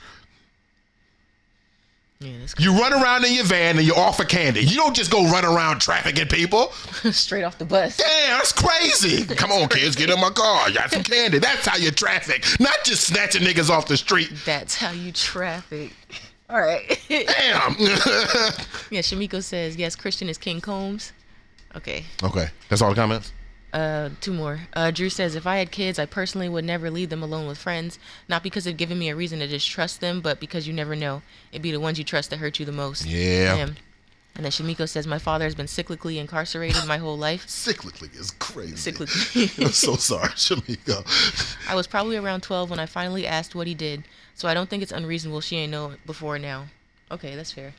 Yeah, that's You run around in your van and you offer candy. You don't just go run around trafficking people. straight off the bus. Damn, that's crazy. Come on, kids, get in my car. You got some candy. That's how you traffic. Not just snatching niggas off the street. That's how you traffic. All right. Damn. Yeah, Shamiko says, yes, Christian is King Combs. Okay. Okay, that's all the comments? 2 more. Drew says, if I had kids, I personally would never leave them alone with friends. Not because they've given me a reason to distrust them, but because you never know. It'd be the ones you trust that hurt you the most. Yeah. Damn. And then Shamiko says, my father has been cyclically incarcerated my whole life. Cyclically is crazy. Cyclically. I'm so sorry, Shamiko. I was probably around 12 when I finally asked what he did, so I don't think it's unreasonable she ain't know it before now. Okay, that's fair.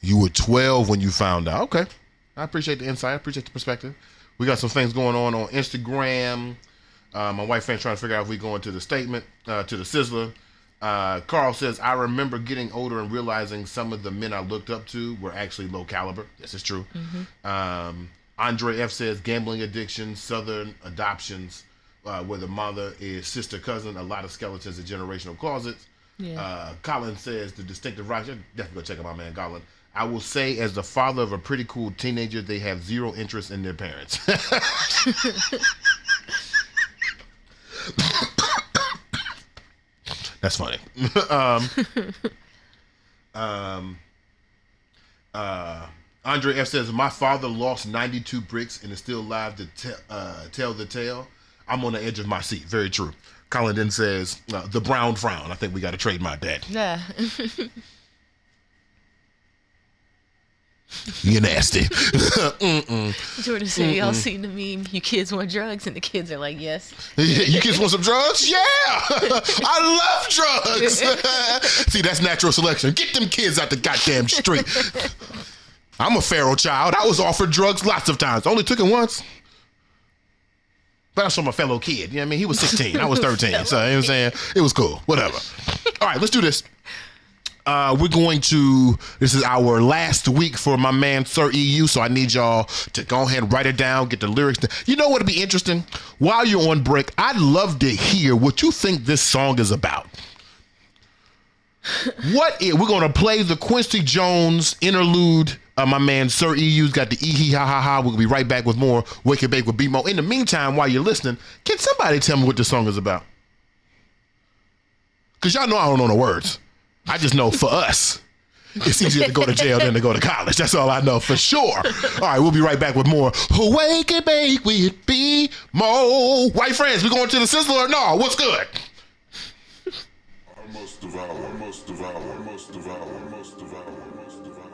You were 12 when you found out. Okay. I appreciate the insight. I appreciate the perspective. We got some things going on Instagram. My wife friend's trying to figure out if we go into the statement, to the Sizzler. Carl says, I remember getting older and realizing some of the men I looked up to were actually low caliber. This is true. Mm-hmm. Andre F says, gambling addiction, southern adoptions, where the mother is sister cousin, a lot of skeletons in generational closets. Yeah. Colin says, the distinctive rights. Definitely go check out my man Colin. I will say, as the father of a pretty cool teenager, they have zero interest in their parents. That's funny. Andre F says, my father lost 92 bricks and is still alive to tell the tale. I'm on the edge of my seat. Very true. Colin then says, the brown frown. I think we got to trademark that. Yeah. You're nasty. Jordan said, y'all seen the meme, you kids want drugs? And the kids are like, yes. You kids want some drugs? Yeah. I love drugs. See, that's natural selection. Get them kids out the goddamn street. I'm a feral child. I was offered drugs lots of times. Only took it once. But I was from a fellow kid. You know what I mean? He was 16. I was 13. So, you know what I'm saying? It was cool. Whatever. All right, let's do this. We're going to, this is our last week for my man Sir EU, so I need y'all to go ahead and write it down, get the lyrics down. You know what would be interesting? While you're on break, I'd love to hear what you think this song is about. We're going to play the Quincy Jones interlude. My man Sir EU's got the hee ha ha ha. We'll be right back with more Wake and Bake with BeMo. In the meantime, while you're listening, can somebody tell me what this song is about? Because y'all know I don't know the words. I just know for us, it's easier to go to jail than to go to college. That's all I know for sure. All right, we'll be right back with more Wake and Bake with BeMo. White friends, we going to the Sizzler or no? What's good? I must devour, I must devour, I must devour, I must devour, I must devour.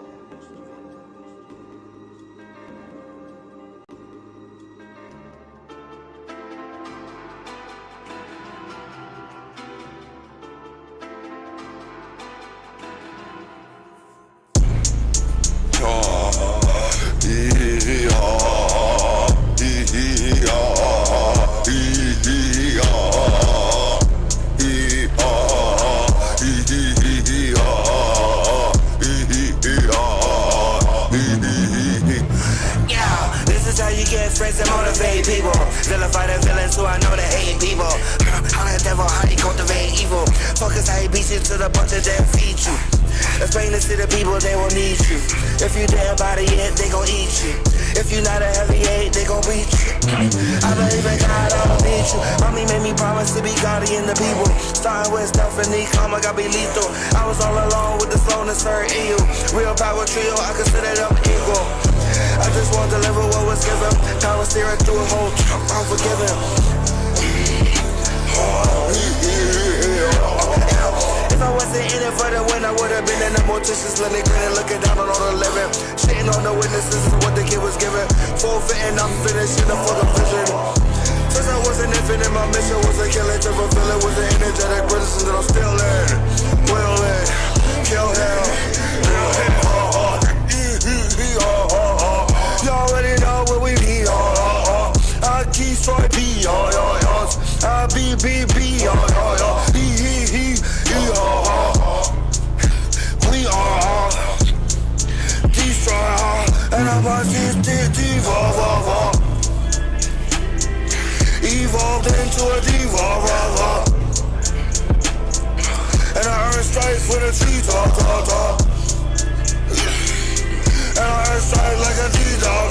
Friends that motivate people, vilify the villains who I know that hate people. How the devil, how he cultivate evil. Focus how he beats you to the bunch of them feed you. Explain this to the people, they will need you. If you damn body it, they gon' eat you. If you not a heavy eight, they gon' beat you. I believe in God, I don't need you. Mommy made me promise to be guardian the people. Starting with stuff and the karma got be lethal. I was all alone with the slowness for EU. Real power trio, I consider them equal. I just want to deliver what was given. Power steering through a whole truck, I'm forgiven. If I wasn't in it for the win, I would've been in the mortician's clinic, grinning, looking down on all the living. Shitting on the witnesses is what the kid was given. Forfeiting, I'm finishing up for the vision. Since I was an infant and my mission was a killer to fulfill it, was an energetic citizen that I'm still in. Will it, kill him, kill him, you already know what we be, I destroy B, I be, he, we are destroy, and I'm a evolved into a devolver, and I earn stripes when the tree talk. And I strike like a G-dog.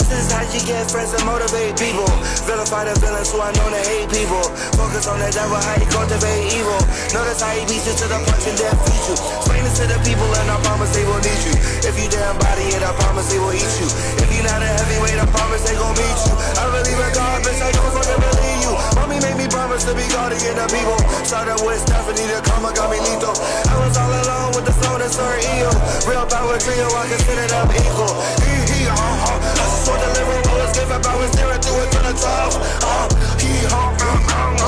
This is how you get friends and motivate people. Vilify the villains who are known to hate people. Focus on the devil, how he cultivate evil. Notice how he beats you to the punch and then feed you. Explain it to the people and I promise they will need you. If you damn body it, I promise they will eat you. If you not a heavyweight, I promise they gon' meet you. I believe in God, bitch, I don't fucking believe you. Mommy made me promise to be guardian of people. Started with Stephanie, the karma got me lethal. I was all alone with the flow that's her ego. Real power trio, I consider them equal. I just want to live what was given, but was there to it to the top. I'm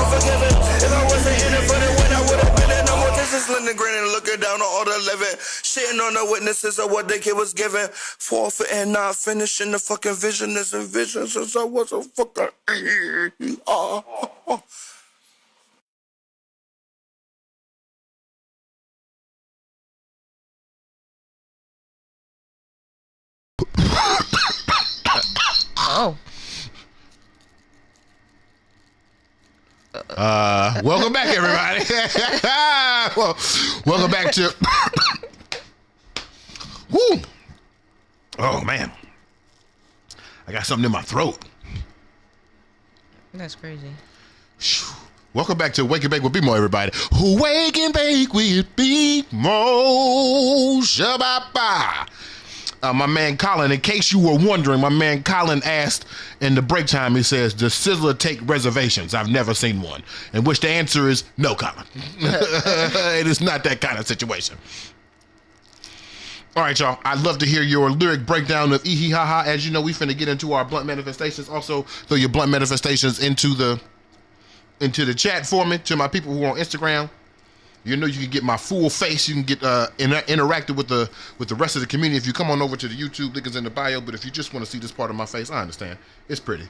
forgiven. If I wasn't in it for the win, I would have been in. No more distance, Lindgren and looking down on all the living. Shitting on the witnesses of what the kid was given. Forfeit and not finishing the fucking vision. This and vision since I was a fucking. Oh. Welcome back, everybody. Well, welcome back to. Woo! Oh man, I got something in my throat. That's crazy. Welcome back to Wake and Bake with BeMo, everybody. Wake and Bake with BeMo. Shabba. My man Colin, in case you were wondering, my man Colin asked in the break time, he says, does Sizzler take reservations? I've never seen one. In which the answer is no, Colin. It is not that kind of situation. All right, y'all. I'd love to hear your lyric breakdown of Eehee Ha Ha. As you know, we finna get into our blunt manifestations. Also, throw your blunt manifestations into the chat for me, to my people who are on Instagram. You know, you can get my full face. You can get interactive with the rest of the community. If you come on over to the YouTube, link is in the bio. But if you just want to see this part of my face, I understand. It's pretty.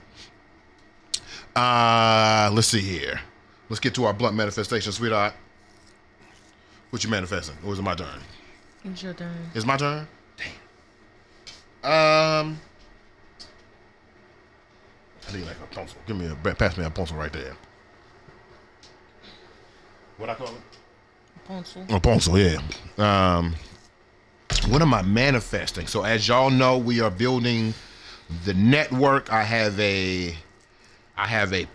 Let's see here. Let's get to our blunt manifestation, sweetheart. What you manifesting? Or is it my turn? It's your turn. It's my turn? Damn. I need like a pencil. Pass me a pencil right there. What I call it? A pencil, yeah. What am I manifesting? So as y'all know, we are building the network. I have a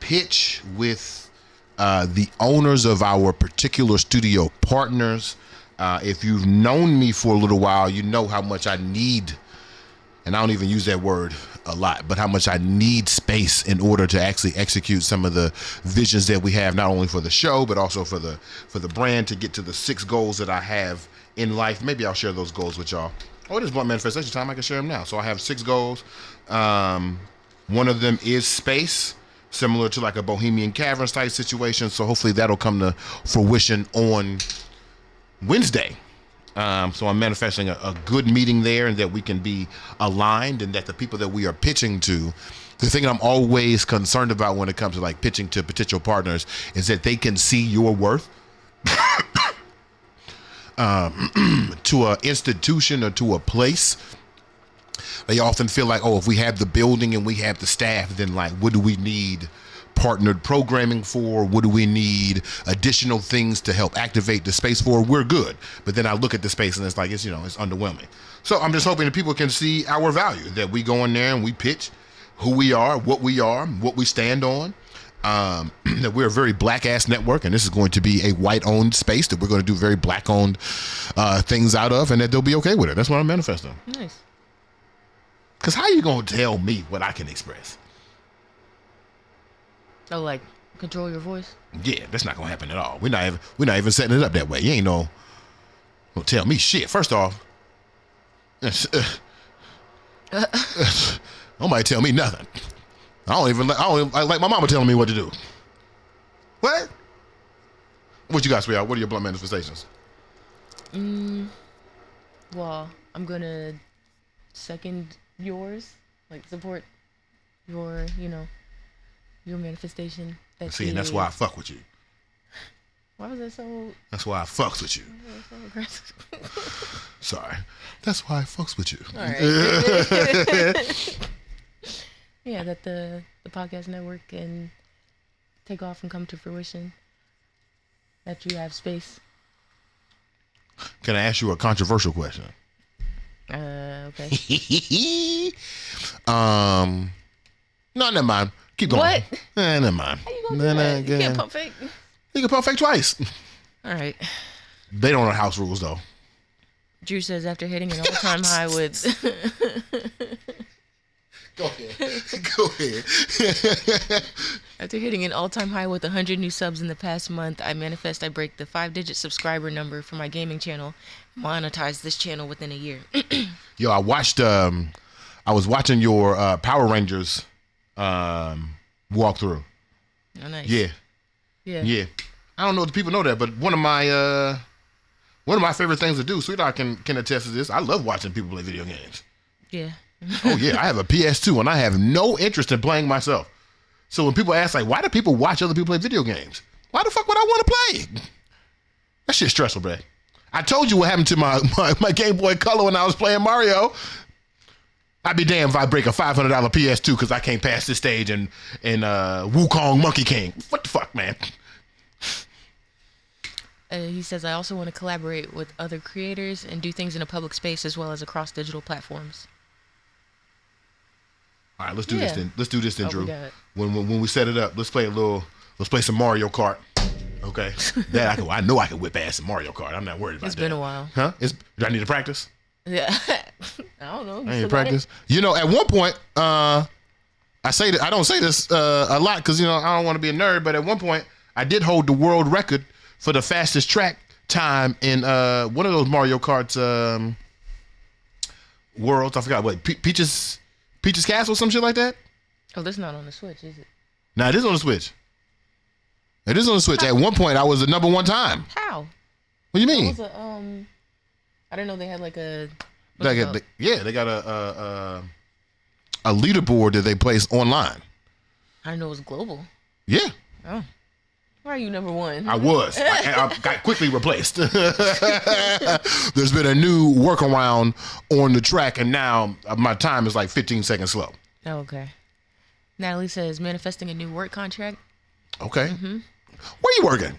pitch with the owners of our particular studio partners. If you've known me for a little while, you know how much I need, and I don't even use that word a lot, but how much I need space in order to actually execute some of the visions that we have, not only for the show, but also for the brand, to get to the 6 goals that I have in life. Maybe I'll share those goals with y'all. Oh, it is blunt manifestation time. I can share them now. So I have 6 goals. One of them is space, similar to like a Bohemian Caverns type situation. So hopefully that'll come to fruition on Wednesday. So I'm manifesting a good meeting there, and that we can be aligned, and that the people that we are pitching to, the thing I'm always concerned about when it comes to like pitching to potential partners, is that they can see your worth to an institution or to a place. They often feel like, oh, if we have the building and we have the staff, then like, what do we need partnered programming for? What do we need additional things to help activate the space for? We're good. But then I look at the space and it's like, it's underwhelming. So I'm just hoping that people can see our value, that we go in there and we pitch who we are, what we stand on, that we're a very black ass network, and this is going to be a white owned space that we're going to do very black owned things out of, and that they'll be okay with it. That's what I'm manifesting. Nice. Because how you going to tell me what I can express? Oh, like control your voice? Yeah, that's not gonna happen at all. We're not even setting it up that way. You ain't gonna tell me shit. First off, nobody tell me nothing. I don't even like my mama telling me what to do. What? What you got, sweetheart? What are your blunt manifestations? Well, I'm gonna second yours, like support your, your manifestation. See, and that's why I fuck with you. Why was that so? That's why I fucks with you. So aggressive. Sorry. That's why I fucks with you. All right. Yeah, that the podcast network and take off and come to fruition. That you have space. Can I ask you a controversial question? Okay. No, never mind. Keep going. What? Never mind. How you gonna do that? You can't pump fake. You can pump fake twice. All right. They don't know house rules though. Drew says after hitting an all-time high with. Go ahead. Go ahead. After hitting an all-time high with 100 new subs in the past month, I manifest I break the 5-digit subscriber number for my gaming channel, monetize this channel within a year. Yo, I watched. I was watching your Power Rangers walkthrough. Oh, nice. Yeah. Yeah. I don't know if people know that, but one of my favorite things to do, Sweetheart can attest to this. I love watching people play video games. Yeah. Oh yeah, I have a PS2 and I have no interest in playing myself. So when people ask like, why do people watch other people play video games? Why the fuck would I want to play? That shit's stressful, bruh. I told you what happened to my Game Boy Color when I was playing Mario. I'd be damned if I break a $500 PS2 because I can't pass this stage in Wukong Monkey King. What the fuck, man? He says, I also want to collaborate with other creators and do things in a public space as well as across digital platforms. All right, let's do this then. Let's do this then, Drew. We When we set it up, let's play some Mario Kart. Okay, that I know I can whip ass in Mario Kart. I'm not worried about that. It's been a while. Huh? Do I need to practice? Yeah. I don't know. I need to practice. You know, at one point, I don't say this a lot because I don't want to be a nerd. But at one point, I did hold the world record for the fastest track time in one of those Mario Kart's worlds. I forgot what Peach's Castle, some shit like that. Oh, that's not on the Switch, is it? Nah, it is on the Switch. It is on the Switch. At one point, I was the number one time. How? What do you mean? I didn't know they had like a. They got a leaderboard that they place online. I didn't know it was global. Yeah. Oh. Why are you number one? I was. I got quickly replaced. There's been a new workaround on the track, and now my time is like 15 seconds slow. Oh, okay. Natalie says, manifesting a new work contract. Okay. Mm-hmm. Where you working?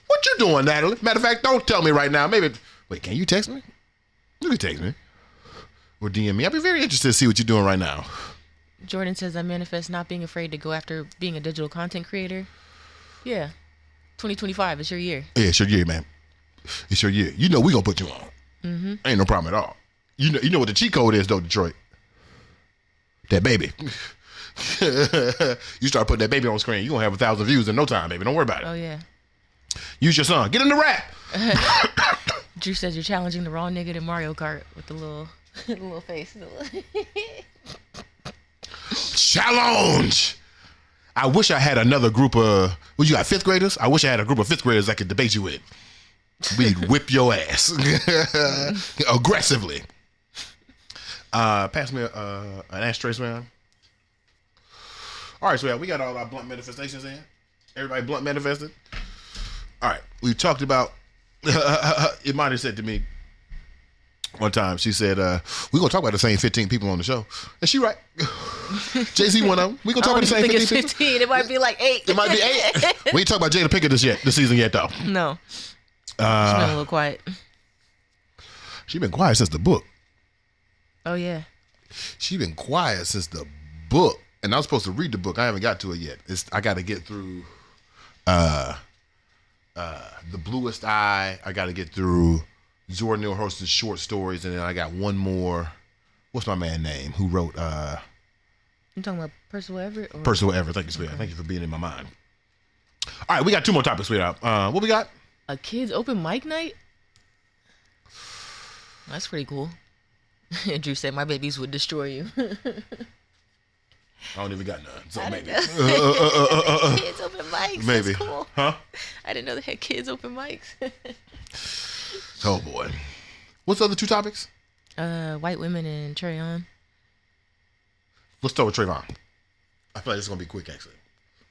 What you doing, Natalie? Matter of fact, don't tell me right now. Wait, can you text me? You can text me. Or DM me. I'd be very interested to see what you're doing right now. Jordan says, I manifest not being afraid to go after being a digital content creator. Yeah. 2025, it's your year. Yeah, it's your year, man. It's your year. You know we gonna put you on. Mm-hmm. Ain't no problem at all. You know what the cheat code is, though, Detroit? That baby. You start putting that baby on screen, you gonna have 1,000 views in no time, baby. Don't worry about it. Oh, yeah. Use your son. Get in the rap. Drew says you're challenging the raw nigga in Mario Kart with the little face. Challenge. I wish I had another group of, you got fifth graders? I wish I had a group of fifth graders I could debate you with. We'd whip your ass. Aggressively. Pass me an ashtray, man. All right, so we got all our blunt manifestations in. Everybody blunt manifested? All right, we talked about, Imani said to me one time, she said, we're going to talk about the same 15 people on the show. And she right. Jay-Z one of them. We're going to talk about the same 15 people. 15. It might be like 8. It might be 8. We ain't talk about Jada Pinkett this season yet, though. No. She's been a little quiet. She's been quiet since the book. Oh, yeah. She's been quiet since the book. And I was supposed to read the book. I haven't got to it yet. I got to get through The Bluest Eye. I got to get through Zora Neale Hurston's short stories. And then I got one more. What's my man name? Who wrote... You talking about Percival Everett? Or? Percival Everett. Thank you, sweetheart. Thank you for being in my mind. All right, we got 2 more topics, sweetheart. What we got? A kids open mic night? That's pretty cool. Drew said, my babies would destroy you. I don't even got none, so maybe. Kids open mics. Maybe. That's cool. Huh? I didn't know they had kids open mics. Oh, boy. What's the other 2 topics? White women and Trayon. Let's start with Trayvon. I feel like it's going to be quick, actually.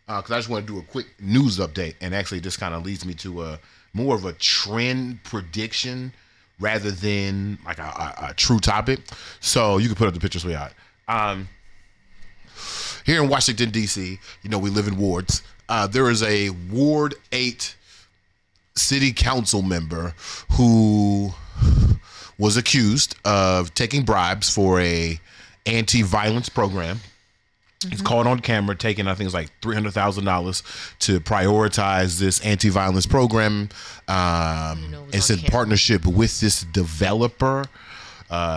Because I just want to do a quick news update. And actually, this kind of leads me to more of a trend prediction rather than like a true topic. So you can put up the picture, sweetheart. Here in Washington, D.C., we live in wards. there is a Ward 8 city council member who was accused of taking bribes for a anti-violence program. He's caught on camera taking, I think it's like $300,000 to prioritize this anti-violence program. It's in partnership with this developer.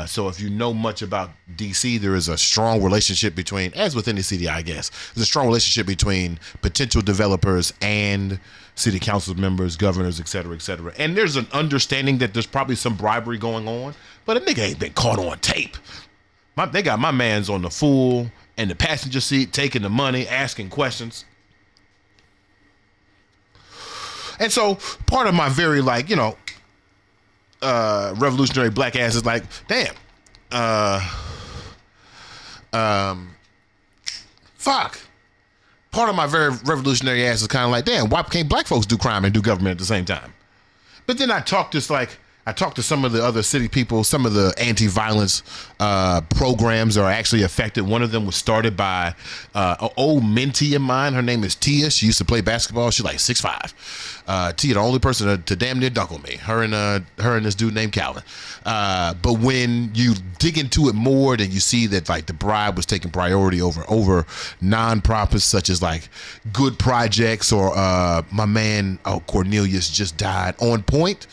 So if you know much about DC, there is a strong relationship between, as with any city, I guess, there's a strong relationship between potential developers and city council members, governors, et cetera, et cetera. And there's an understanding that there's probably some bribery going on, but a nigga ain't been caught on tape. They got my man's on the full in the passenger seat, taking the money, asking questions. And so part of my very revolutionary black ass is like, damn, fuck. Part of my very revolutionary ass is kind of like, damn, why can't black folks do crime and do government at the same time? But then I talked to some of the other city people. Some of the anti-violence programs are actually affected. One of them was started by an old mentee of mine. Her name is Tia. She used to play basketball. She's like 6'5". Tia, the only person to damn near dunk on me. Her and this dude named Calvin. But when you dig into it more, then you see that like the bribe was taking priority over nonprofits such as like Good Projects or my man Cornelius just died, On Point.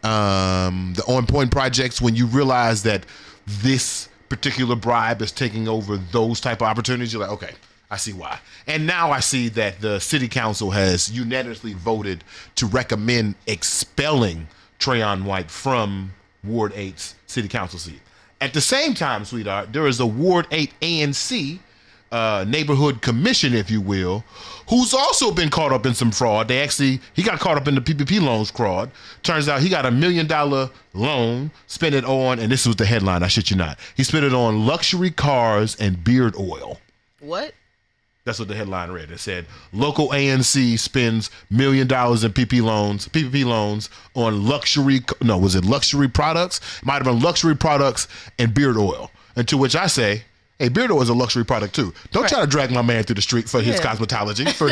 The On Point projects, when you realize that this particular bribe is taking over those type of opportunities, you're like, okay, I see why. And now I see that the city council has unanimously voted to recommend expelling Trayon White from Ward 8's city council seat. At the same time, Sweetheart, there is a Ward 8 ANC neighborhood commission, if you will, who's also been caught up in some fraud. He got caught up in the PPP loans fraud. Turns out he got $1 million loan, spent it on, and this was the headline, I shit you not. He spent it on luxury cars and beard oil. What? That's what the headline read. It said, local ANC spends $1 million in PPP loans on luxury products? Might have been luxury products and beard oil. And to which I say, hey, beard oil is a luxury product too. Don't try to drag my man through the street for his cosmetology, for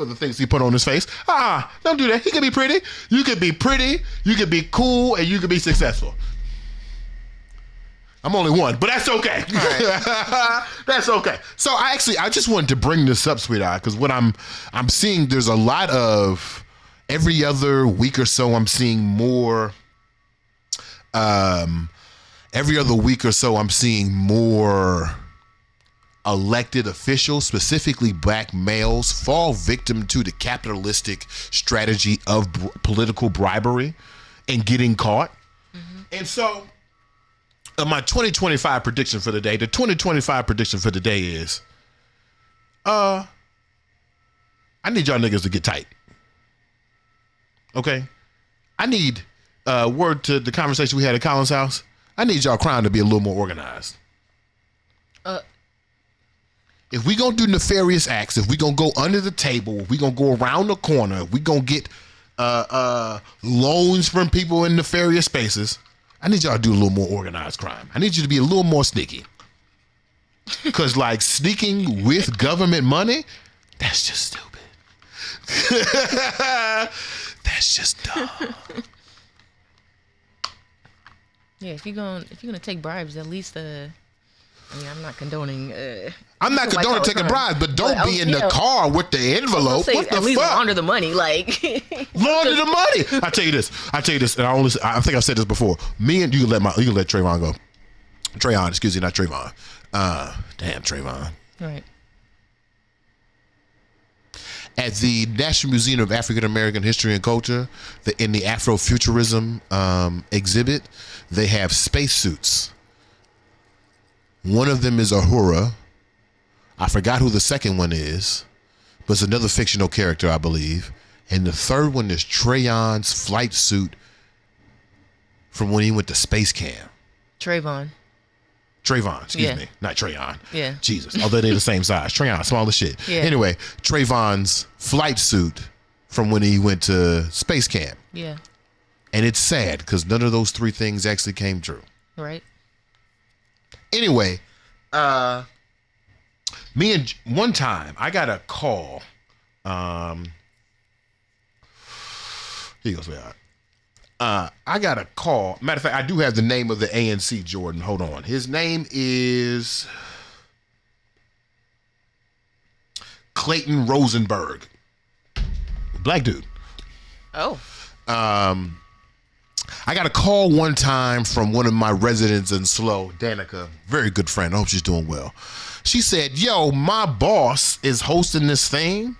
the things he put on his face. Don't do that. He could be pretty. You could be pretty. You could be cool, and you could be successful. I'm only one, but that's okay. Right. That's okay. So I just wanted to bring this up, Sweetheart, because what I'm seeing, there's a lot of every other week or so. I'm seeing more. Every other week or so, I'm seeing more elected officials, specifically black males, fall victim to the capitalistic strategy of political bribery and getting caught. Mm-hmm. And so my 2025 prediction for the day, is, I need y'all niggas to get tight. Okay? I need, word to the conversation we had at Colin's house, I need y'all crime to be a little more organized. If we gonna do nefarious acts, if we gonna go under the table, if we gonna go around the corner, if we gonna get loans from people in nefarious spaces, I need y'all to do a little more organized crime. I need you to be a little more sneaky. Cause like sneaking with government money, that's just stupid. That's just dumb. Yeah, if you're gonna take bribes, at least I'm not condoning. I'm not condoning taking bribes, but don't be in the car with the envelope. What the at least fuck? launder the money, like launder the money. I tell you this, and I think I said this before. Me and you can let Trayvon go. Trayon, excuse me, not Trayvon. Damn Trayvon. Right. At the National Museum of African American History and Culture, in the Afrofuturism exhibit, they have spacesuits. One of them is Uhura. I forgot who the second one is, but it's another fictional character, I believe. And the third one is Trayon's flight suit from when he went to space camp. Trayvon, excuse me. Not Trayon. Yeah. Jesus. Although they're the same size. Trayon, small as shit. Yeah. Anyway, Trayvon's flight suit from when he went to space camp. Yeah. And it's sad because none of those three things actually came true. Right. Anyway, One time I got a call. Here you go, Sweetheart. I got a call. Matter of fact, I do have the name of the ANC Jordan. Hold on. His name is Clayton Rosenberg. Black dude. Oh. I got a call one time from one of my residents in Slow, Danica, very good friend. I hope she's doing well. She said, yo, my boss is hosting this thing.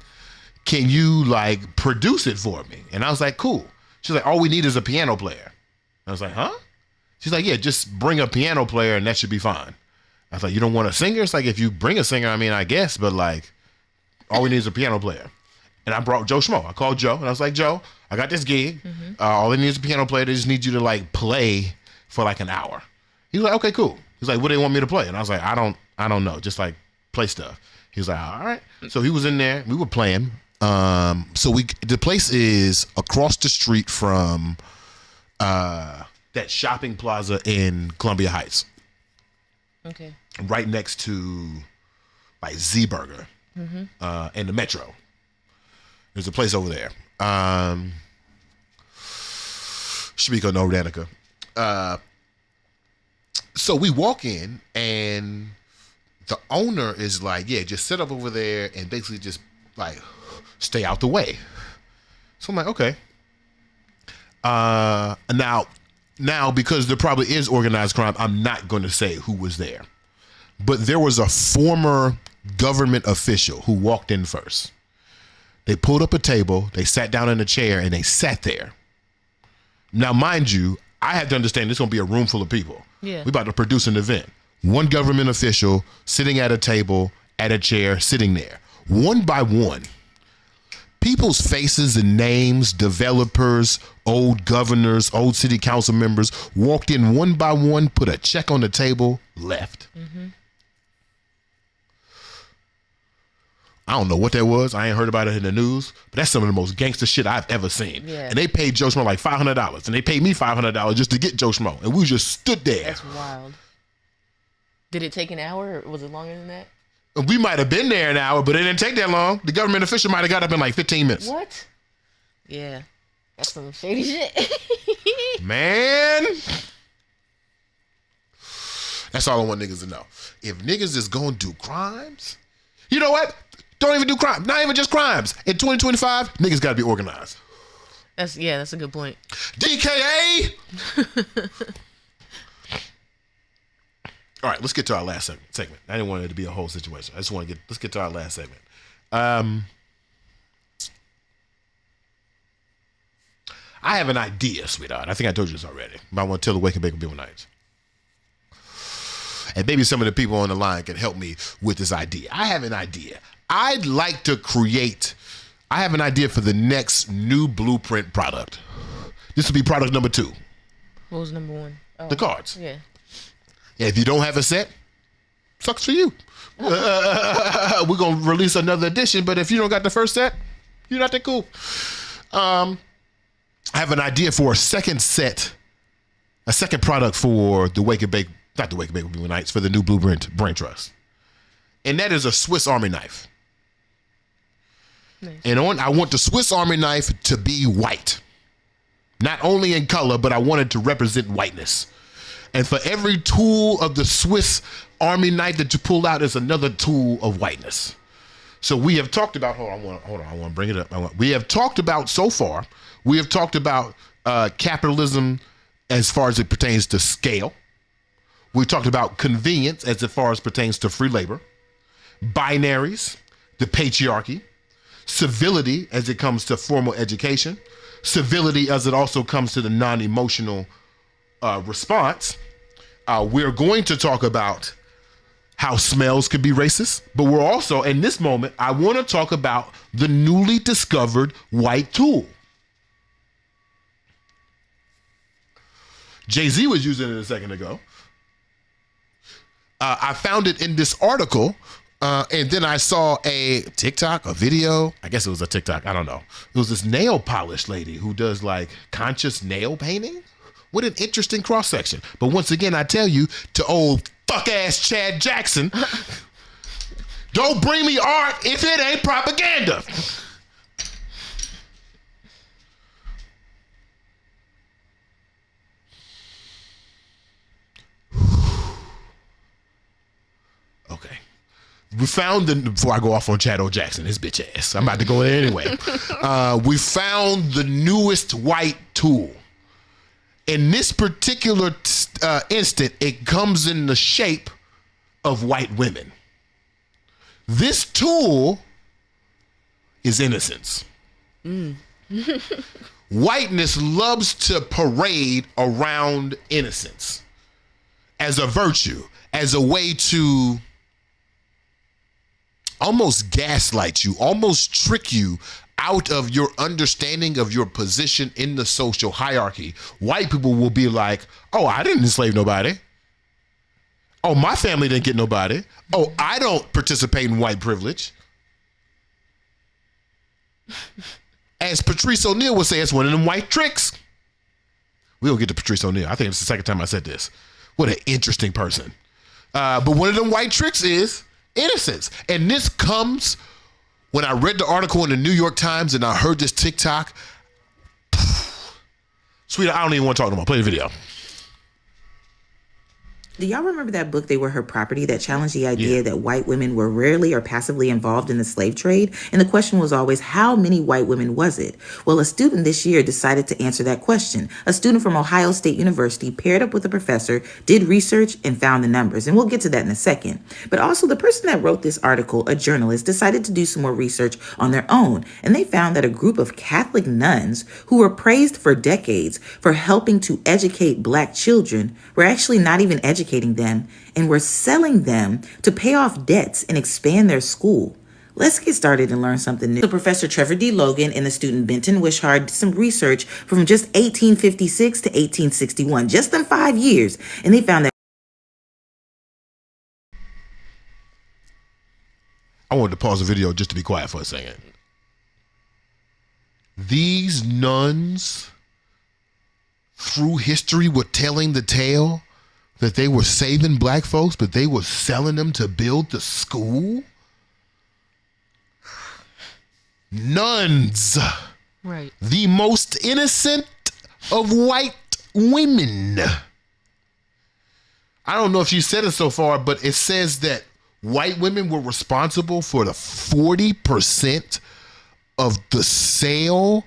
Can you like produce it for me? And I was like, cool. She's like, all we need is a piano player. I was like, huh? She's like, yeah, just bring a piano player and that should be fine. I was like, you don't want a singer? It's like, if you bring a singer, I mean, I guess, but like, all we need is a piano player. And I brought Joe Schmo. I called Joe and I was like, Joe, I got this gig. All they need is a piano player. They just need you to like play for like an hour. He was like, okay, cool. He's like, what do they want me to play? And I was like, I don't know. Just like play stuff. He was like, all right. So he was in there. We were playing. The place is across the street from that shopping plaza in Columbia Heights. Okay. Right next to like Z Burger and the Metro. There's a place over there. Shamika no Danica. So we walk in and the owner is like, yeah, just sit up over there and basically just like stay out the way. So I'm like, okay. Now because there probably is organized crime, I'm not going to say who was there. But there was a former government official who walked in first. They pulled up a table, they sat down in a chair, and they sat there. Now, mind you, I have to understand this is going to be a room full of people. Yeah. We're about to produce an event. One government official sitting at a table, at a chair, sitting there. One by one, people's faces and names, developers, old governors, old city council members, walked in one by one, put a check on the table, left. I don't know what that was. I ain't heard about it in the news, but that's some of the most gangster shit I've ever seen. Yeah. And they paid Joe Schmo like $500, and they paid me $500 just to get Joe Schmo, and we just stood there. That's wild. Did it take an hour, or was it longer than that? We might have been there an hour, but it didn't take that long. The government official might have got up in like 15 minutes. What? Yeah, that's some shady shit. Man. That's all I want niggas to know. If niggas is gonna do crimes, you know what? Don't even do crime. Not even just crimes. In 2025, niggas gotta be organized. That's a good point. DKA! All right, let's get to our last segment. I didn't want it to be a whole situation. I just want to let's get to our last segment. I have an idea, sweetheart. I think I told you this already, but I want to tell the Wake and Bake people nights. And maybe some of the people on the line can help me with this idea. I have an idea. I'd like to I have an idea for the next new blueprint product. This will be product number 2. What was number 1? Oh, the cards. Yeah. If you don't have a set, sucks for you. We're going to release another edition, but if you don't got the first set, you're not that cool. I have an idea for a second product for the Wake and Bake, not the Wake and Bake People Nights, for the new Blueprint Brain Trust. And that is a Swiss Army knife. Nice. And I want the Swiss Army knife to be white. Not only in color, but I want it to represent whiteness. And for every tool of the Swiss Army knife that you pull out is another tool of whiteness. So we have talked about, I want to bring it up. We have talked about so far, we have talked about capitalism as far as it pertains to scale. We talked about convenience as far as pertains to free labor, binaries, the patriarchy, civility as it comes to formal education, civility as it also comes to the non-emotional response. We're going to talk about how smells could be racist, but we're also, in this moment, I want to talk about the newly discovered white tool. Jay-Z was using it a second ago. I found it in this article, and then I saw a TikTok, a video. I guess it was a TikTok. I don't know. It was this nail polish lady who does like conscious nail painting. What an interesting cross section. But once again, I tell you, to old fuck ass Chad Jackson, Don't bring me art if it ain't propaganda. Okay. We found before I go off on Chad O. Jackson, his bitch ass. I'm about to go there anyway. We found the newest white tool. In this particular instant, it comes in the shape of white women. This tool is innocence. Whiteness loves to parade around innocence as a virtue, as a way to almost gaslight you, almost trick you out of your understanding of your position in the social hierarchy. White people will be like, oh, I didn't enslave nobody. Oh, my family didn't get nobody. Oh, I don't participate in white privilege. As Patrice O'Neal would say, it's one of them white tricks. We'll get to Patrice O'Neal. I think it's the second time I said this. What an interesting person. But one of them white tricks is innocence. And this comes when I read the article in the New York Times and I heard this TikTok. Sweetheart, I don't even want to talk no more. Play the video. Do y'all remember that book, They Were Her Property, that challenged the idea that white women were rarely or passively involved in the slave trade? And the question was always, how many white women was it? Well, a student this year decided to answer that question. A student from Ohio State University paired up with a professor, did research, and found the numbers. And we'll get to that in a second. But also, the person that wrote this article, a journalist, decided to do some more research on their own. And they found that a group of Catholic nuns who were praised for decades for helping to educate black children were actually not even educating them and were selling them to pay off debts and expand their school. Let's get started and learn something new. So Professor Trevor D. Logan and the student Benton Wishart did some research from just 1856 to 1861, just in 5 years, and they found that. I wanted to pause the video just to be quiet for a second. These nuns, through history, were telling the tale that they were saving black folks, but they were selling them to build the school? Nuns. Right. The most innocent of white women. I don't know if you said it so far, but it says that white women were responsible for the 40% of the sale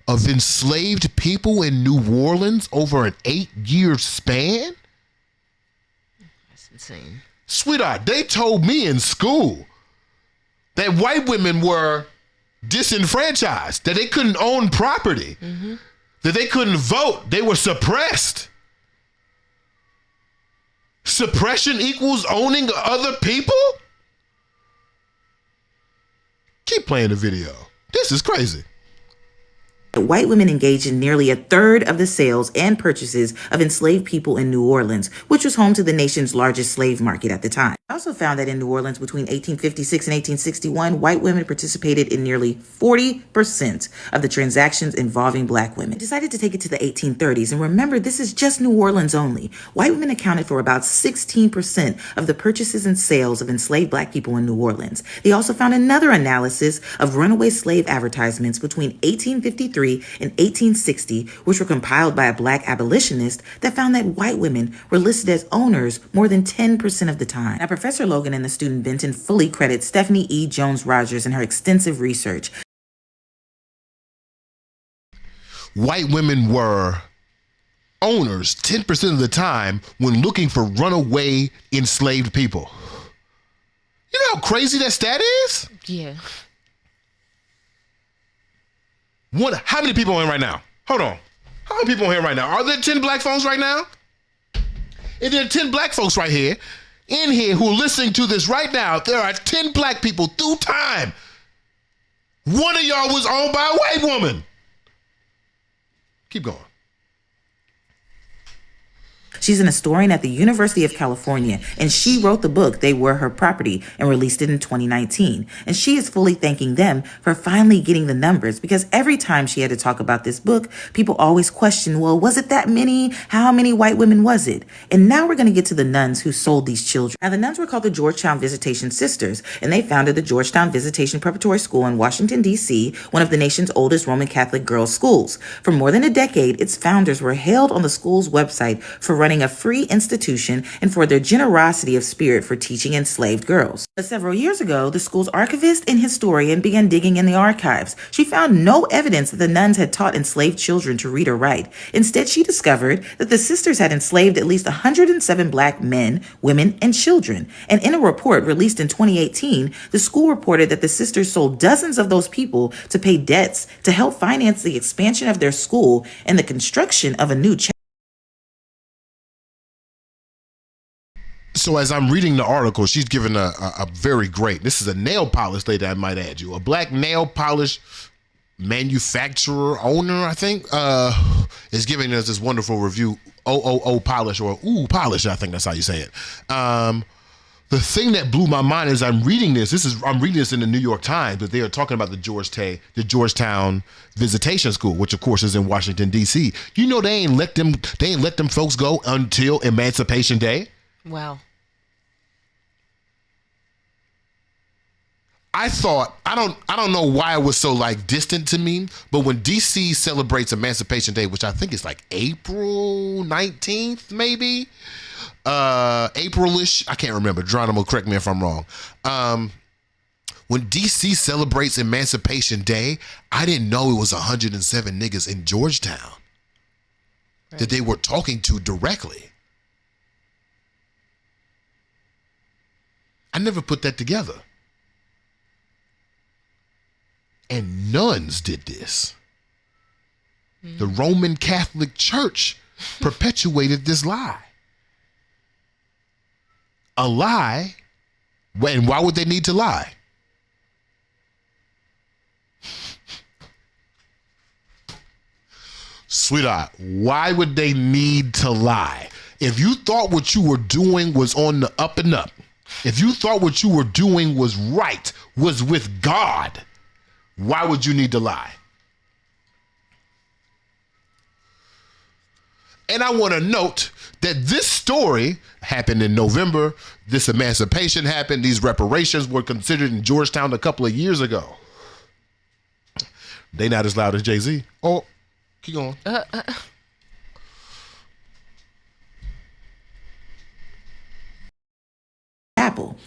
of enslaved people in New Orleans over an 8-year span? Insane. Sweetheart, they told me in school that white women were disenfranchised, that they couldn't own property, that they couldn't vote, they were suppressed. Suppression equals owning other people? Keep playing the video. This is crazy. White women engaged in nearly a third of the sales and purchases of enslaved people in New Orleans, which was home to the nation's largest slave market at the time. I also found that in New Orleans between 1856 and 1861, white women participated in nearly 40% of the transactions involving black women. I decided to take it to the 1830s, and remember, this is just New Orleans only. White women accounted for about 16% of the purchases and sales of enslaved black people in New Orleans. They also found another analysis of runaway slave advertisements between 1853 and 1860, which were compiled by a black abolitionist, that found that white women were listed as owners more than 10% of the time. Now, Professor Logan and the student Benton fully credit Stephanie E. Jones-Rogers and her extensive research. White women were owners 10% of the time when looking for runaway enslaved people. You know how crazy that stat is? Yeah. How many people in right now? Hold on. How many people in here right now? Are there 10 black folks right now? If there are 10 black folks right here, in here who are listening to this right now, there are 10 black people through time. One of y'all was owned by a white woman. Keep going. She's an historian at the University of California, and she wrote the book, They Were Her Property, and released it in 2019. And she is fully thanking them for finally getting the numbers, because every time she had to talk about this book, people always question, well, was it that many? How many white women was it? And now we're going to get to the nuns who sold these children. Now, the nuns were called the Georgetown Visitation Sisters, and they founded the Georgetown Visitation Preparatory School in Washington, D.C., one of the nation's oldest Roman Catholic girls' schools. For more than a decade, its founders were hailed on the school's website for running a free institution and for their generosity of spirit for teaching enslaved girls. But several years ago, the school's archivist and historian began digging in the archives. She found no evidence that the nuns had taught enslaved children to read or write. Instead, she discovered that the sisters had enslaved at least 107 black men, women, and children. And in a report released in 2018, the school reported that the sisters sold dozens of those people to pay debts to help finance the expansion of their school and the construction of a new So as I'm reading the article, she's given a very great, this is a nail polish lady, I might add you, a black nail polish manufacturer, owner, I think, is giving us this wonderful review, OOO polish, or ooh polish, I think that's how you say it. The thing that blew my mind is I'm reading this in the New York Times, but they are talking about the Georgetown Visitation School, which of course is in Washington, D.C. You know, they ain't let them folks go until Emancipation Day. Wow. I thought, I don't know why it was so like distant to me, but when DC celebrates Emancipation Day, which I think is like April 19th, maybe, April-ish, I can't remember. Geronimo, correct me if I'm wrong. When DC celebrates Emancipation Day, I didn't know it was 107 niggas in Georgetown that they were talking to directly. I never put that together. And nuns did this. The Roman Catholic Church perpetuated this lie. A lie? And why would they need to lie? Sweetheart, why would they need to lie? If you thought what you were doing was on the up and up, if you thought what you were doing was right, was with God, why would you need to lie? And I want to note that this story happened in November. This emancipation happened. These reparations were considered in Georgetown a couple of years ago. They not as loud as Jay-Z. Oh, keep going.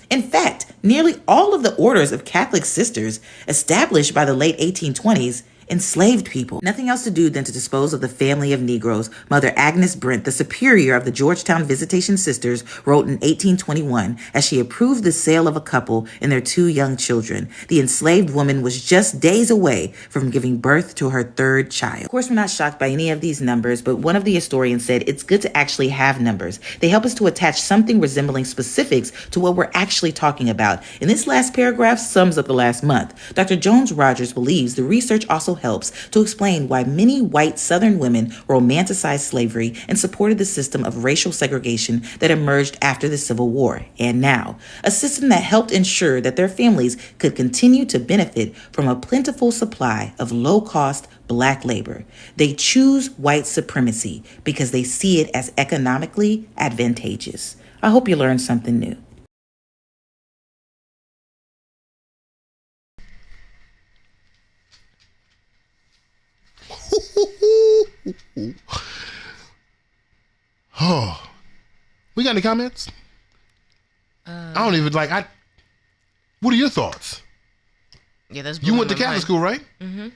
In fact, nearly all of the orders of Catholic sisters established by the late 1820s enslaved people. Nothing else to do than to dispose of the family of Negroes. Mother Agnes Brent, the superior of the Georgetown Visitation Sisters, wrote in 1821 as she approved the sale of a couple and their 2 young children. The enslaved woman was just days away from giving birth to her 3rd child. Of course, we're not shocked by any of these numbers, but one of the historians said it's good to actually have numbers. They help us to attach something resembling specifics to what we're actually talking about. And this last paragraph sums up the last month. Dr. Jones Rogers believes the research also helps to explain why many white Southern women romanticized slavery and supported the system of racial segregation that emerged after the Civil War and now, a system that helped ensure that their families could continue to benefit from a plentiful supply of low-cost black labor. They choose white supremacy because they see it as economically advantageous. I hope you learned something new. Oh, we got any comments? I don't even what are your thoughts? Yeah, that's you went to Catholic school, right? Mm-hmm.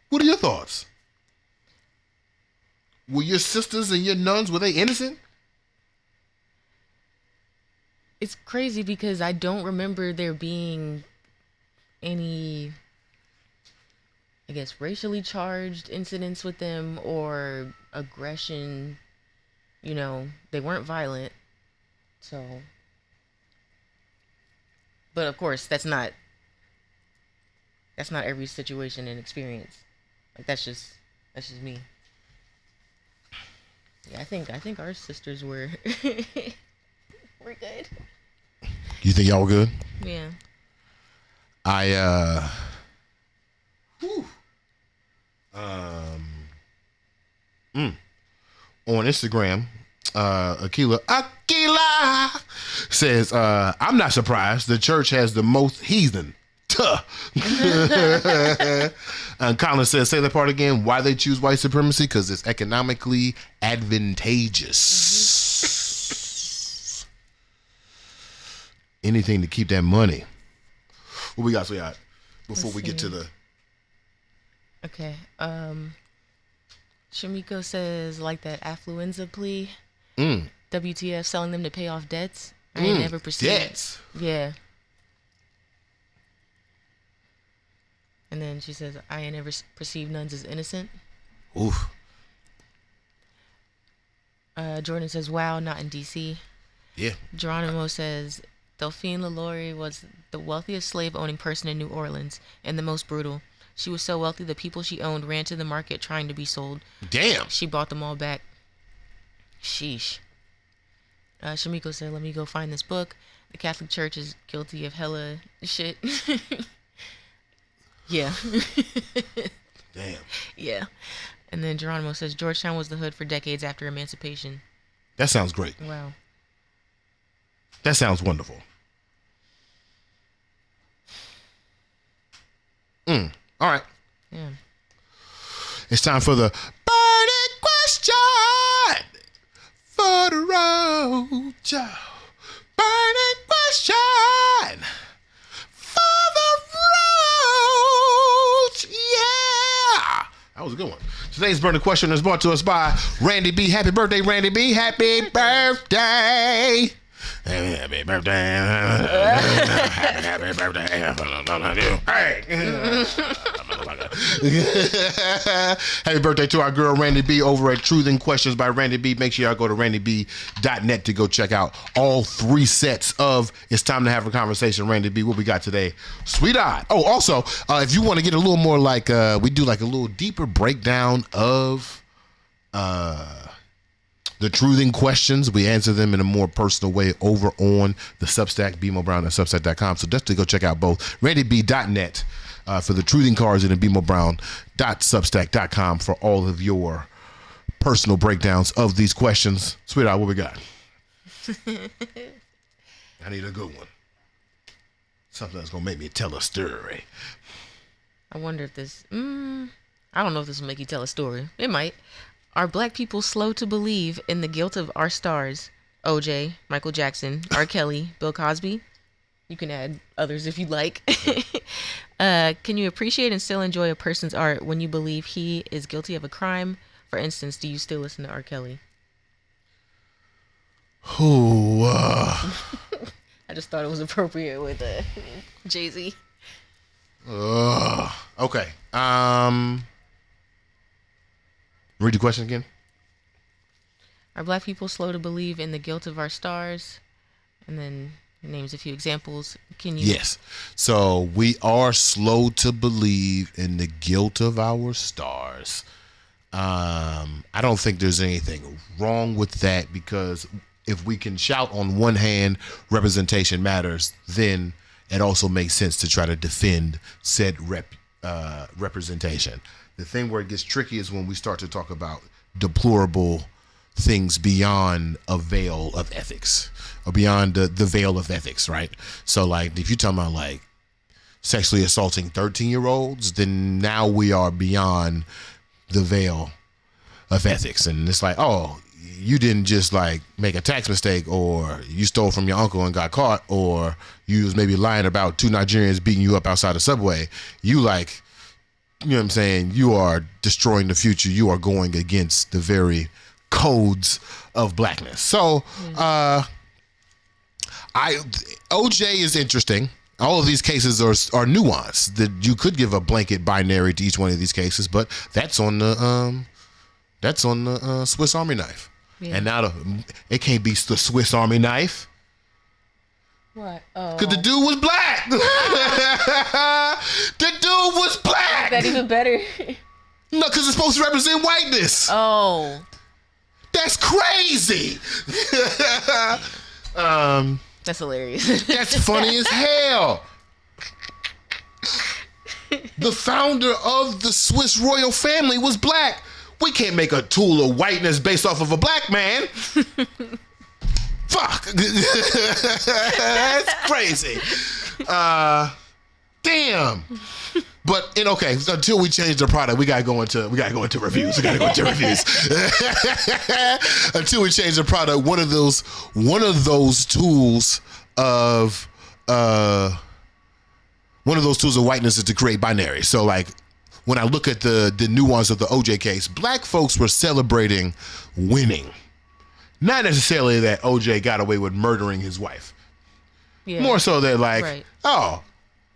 What are your thoughts? Were your sisters and your nuns, were they innocent? It's crazy because I don't remember there being any, I guess, racially charged incidents with them or aggression. You know, they weren't violent. So, but of course, that's not every situation and experience. Like that's just me. Yeah, I think our sisters were we're good. You think y'all were good? Yeah. On Instagram, Akila says, I'm not surprised. The church has the most heathen. Tuh. And Colin says, say that part again. Why they choose white supremacy? Because it's economically advantageous. Anything to keep that money. What we got, Sweetheart? Before we get to the... Okay. Shamiko says, like that affluenza plea. WTF, selling them to pay off debts. I ain't never perceived. Debts. Yeah. And then she says, I ain't never perceived nuns as innocent. Oof. Jordan says, wow, not in D.C. Yeah. Geronimo says, Delphine LaLaurie was the wealthiest slave-owning person in New Orleans and the most brutal. She was so wealthy the people she owned ran to the market trying to be sold. Damn. She bought them all back. Sheesh. Shamiko said, let me go find this book. The Catholic Church is guilty of hella shit. Yeah. Damn. Yeah. And then Geronimo says, Georgetown was the hood for decades after emancipation. That sounds great. Wow. That sounds wonderful. All right. Yeah. It's time for the burning question for the Roach. Burning question for the Roach. Yeah. That was a good one. Today's burning question is brought to us by Randy B. Happy birthday, Randy B. Happy birthday. Happy birthday. Happy birthday. Hey. Happy birthday to our girl Randy B over at Truthing Questions by Randy B. Make sure y'all go to randyb.net to go check out all 3 sets of It's Time to Have a Conversation. Randy B, what we got today? Sweethaht. Oh, also, if you want to get a little more like, we do like a little deeper breakdown of the Truthing Questions. We answer them in a more personal way over on the Substack, BeMo Brown at Substack.com. So definitely go check out both randyb.net for the Truthing cards and the BeMoBrown.substack.com for all of your personal breakdowns of these questions. Sweetheart, what we got? I need a good one. Something that's going to make me tell a story. I wonder if this... I don't know if this will make you tell a story. It might. Are black people slow to believe in the guilt of our stars? OJ, Michael Jackson, R. Kelly, Bill Cosby? You can add others if you'd like. Can you appreciate and still enjoy a person's art when you believe he is guilty of a crime? For instance, do you still listen to R. Kelly? Ooh, I just thought it was appropriate with Jay-Z. Okay. Read the question again. Are black people slow to believe in the guilt of our stars? And then he names a few examples. Can you? Yes. So we are slow to believe in the guilt of our stars. I don't think there's anything wrong with that, because if we can shout on one hand, representation matters, then it also makes sense to try to defend said representation. The thing where it gets tricky is when we start to talk about deplorable things beyond a veil of ethics, or beyond the veil of ethics, right? So like if you're talking about like sexually assaulting 13-year-olds, then now we are beyond the veil of ethics. And it's like, oh, you didn't just like make a tax mistake, or you stole from your uncle and got caught, or you was maybe lying about 2 Nigerians beating you up outside a subway. You like, you know what I'm saying? You are destroying the future. You are going against the very codes of blackness. So, OJ is interesting. All of these cases are nuanced. That you could give a blanket binary to each one of these cases, but that's on the Swiss Army knife. Yeah. And now it can't be the Swiss Army knife. What? Oh. Because the dude was black. The dude was black. Is that even better? No, because it's supposed to represent whiteness. Oh. That's crazy. That's hilarious. That's funny as hell. The founder of the Swiss royal family was black. We can't make a tool of whiteness based off of a black man. Fuck. That's crazy. Damn. But okay, so until we change the product, we gotta go into reviews. Until we change the product, one of those tools of whiteness is to create binary. So like when I look at the nuance of the OJ case, black folks were celebrating winning. Not necessarily that OJ got away with murdering his wife. Yeah. More so they're like, right. Oh,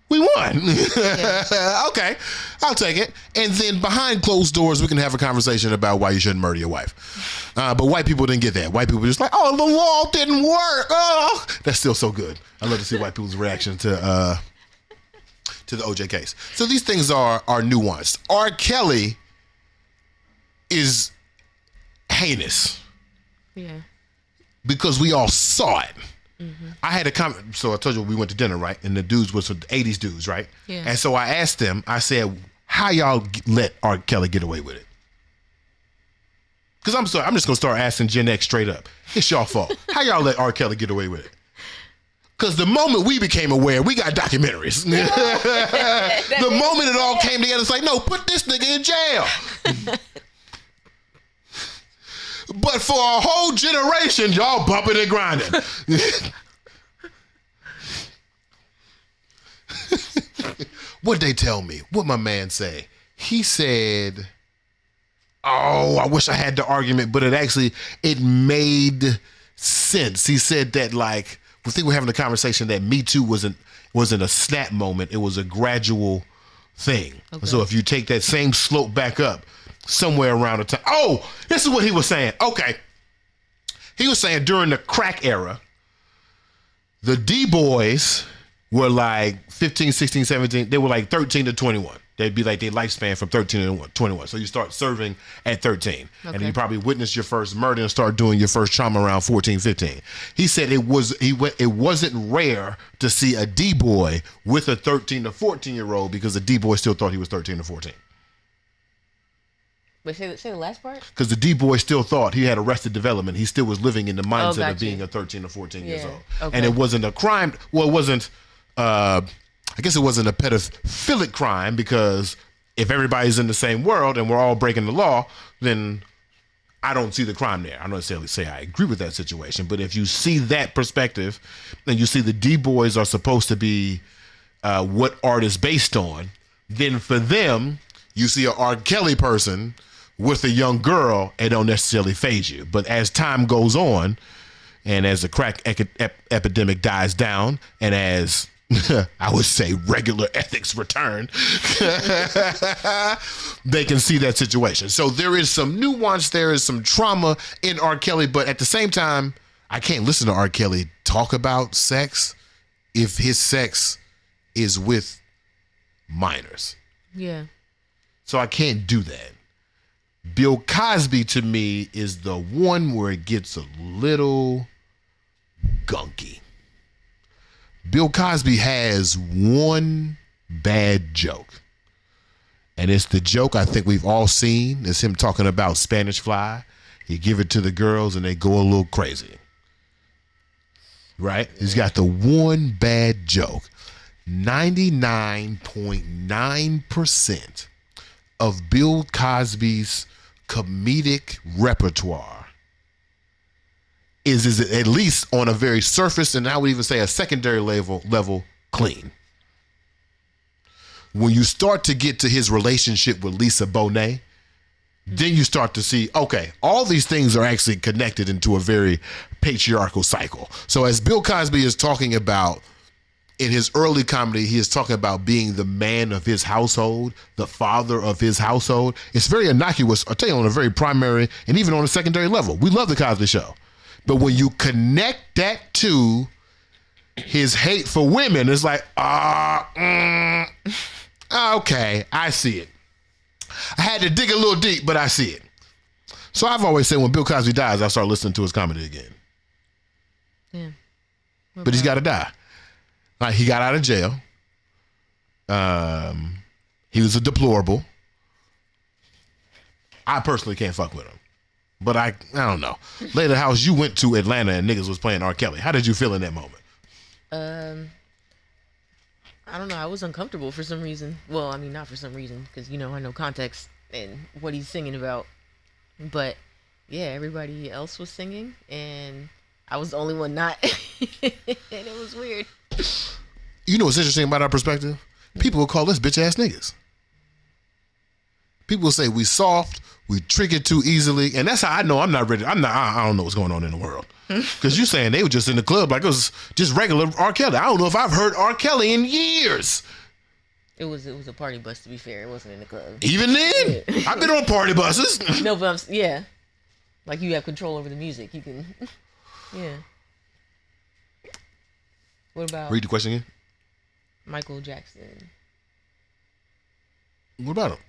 we won. Yeah. Okay, I'll take it. And then behind closed doors, we can have a conversation about why you shouldn't murder your wife. But white people didn't get that. White people were just like, oh, the wall didn't work. Oh, that's still so good. I love to see white people's reaction to the OJ case. So these things are nuanced. R. Kelly is heinous. Yeah. Because we all saw it. Mm-hmm. I had a comment. So I told you we went to dinner, right? And the dudes was some 80s dudes, right? Yeah. And so I asked them, I said, how y'all let R. Kelly get away with it? Because I'm just going to start asking Gen X straight up. It's y'all fault. How y'all let R. Kelly get away with it? Because the moment we became aware, we got documentaries. The moment it all came together, it's like, no, put this nigga in jail. But for a whole generation, y'all bumping and grinding. What'd they tell me? What'd my man say? He said, oh, I wish I had the argument, but it made sense. He said that like, I think we're having a conversation that Me Too wasn't a snap moment. It was a gradual thing. Okay. So if you take that same slope back up, somewhere around the time. Oh, this is what he was saying. Okay. He was saying during the crack era, the D-boys were like 15, 16, 17. They were like 13 to 21. They'd be like their lifespan from 13 to 21. So you start serving at 13. Okay. And then you probably witness your first murder and start doing your first trauma around 14, 15. He said it wasn't rare to see a D-boy with a 13 to 14-year-old because the D-boy still thought he was 13 to 14. But say the last part? Because the D-boy still thought he had arrested development. He still was living in the mindset of being a 13 or 14 years old. Okay. And it wasn't a crime. Well, it wasn't, I guess it wasn't a pedophilic crime because if everybody's in the same world and we're all breaking the law, then I don't see the crime there. I don't necessarily say I agree with that situation. But if you see that perspective and you see the D-boys are supposed to be what art is based on, then for them, you see a R. Kelly person with a young girl, it don't necessarily faze you. But as time goes on, and as the crack epidemic dies down, and as I would say regular ethics return, they can see that situation. So there is some nuance, there is some trauma in R. Kelly, but at the same time, I can't listen to R. Kelly talk about sex if his sex is with minors. Yeah. So I can't do that. Bill Cosby to me is the one where it gets a little gunky. Bill Cosby has one bad joke. And it's the joke I think we've all seen. It's him talking about Spanish Fly. He give it to the girls and they go a little crazy. Right? He's got the one bad joke. 99.9% of Bill Cosby's comedic repertoire is at least on a very surface, and I would even say a secondary level clean. When you start to get to his relationship with Lisa Bonet, then you start to see, okay, all these things are actually connected into a very patriarchal cycle. So as Bill Cosby is talking about in his early comedy, he is talking about being the man of his household, the father of his household. It's very innocuous, I'll tell you, on a very primary and even on a secondary level. We love The Cosby Show. But when you connect that to his hate for women, it's like, okay, I see it. I had to dig a little deep, but I see it. So I've always said when Bill Cosby dies, I'll start listening to his comedy again. Yeah. But he's got to die. Like, he got out of jail. He was a deplorable. I personally can't fuck with him. But I don't know. Later House, you went to Atlanta and niggas was playing R. Kelly. How did you feel in that moment? I don't know. I was uncomfortable for some reason. Well, I mean, not for some reason, because, you know, I know context and what he's singing about. But, yeah, everybody else was singing, and I was the only one not. And it was weird. You know what's interesting about our perspective? People will call us bitch-ass niggas. People will say we soft, we trigger too easily, and that's how I know I'm not ready. I don't know what's going on in the world. Because you saying they were just in the club like it was just regular R. Kelly. I don't know if I've heard R. Kelly in years. It was a party bus, to be fair. It wasn't in the club. Even then? I've been on party buses. No, but yeah. Like, you have control over the music. You can, yeah. What about Read the question again. Michael Jackson? What about him?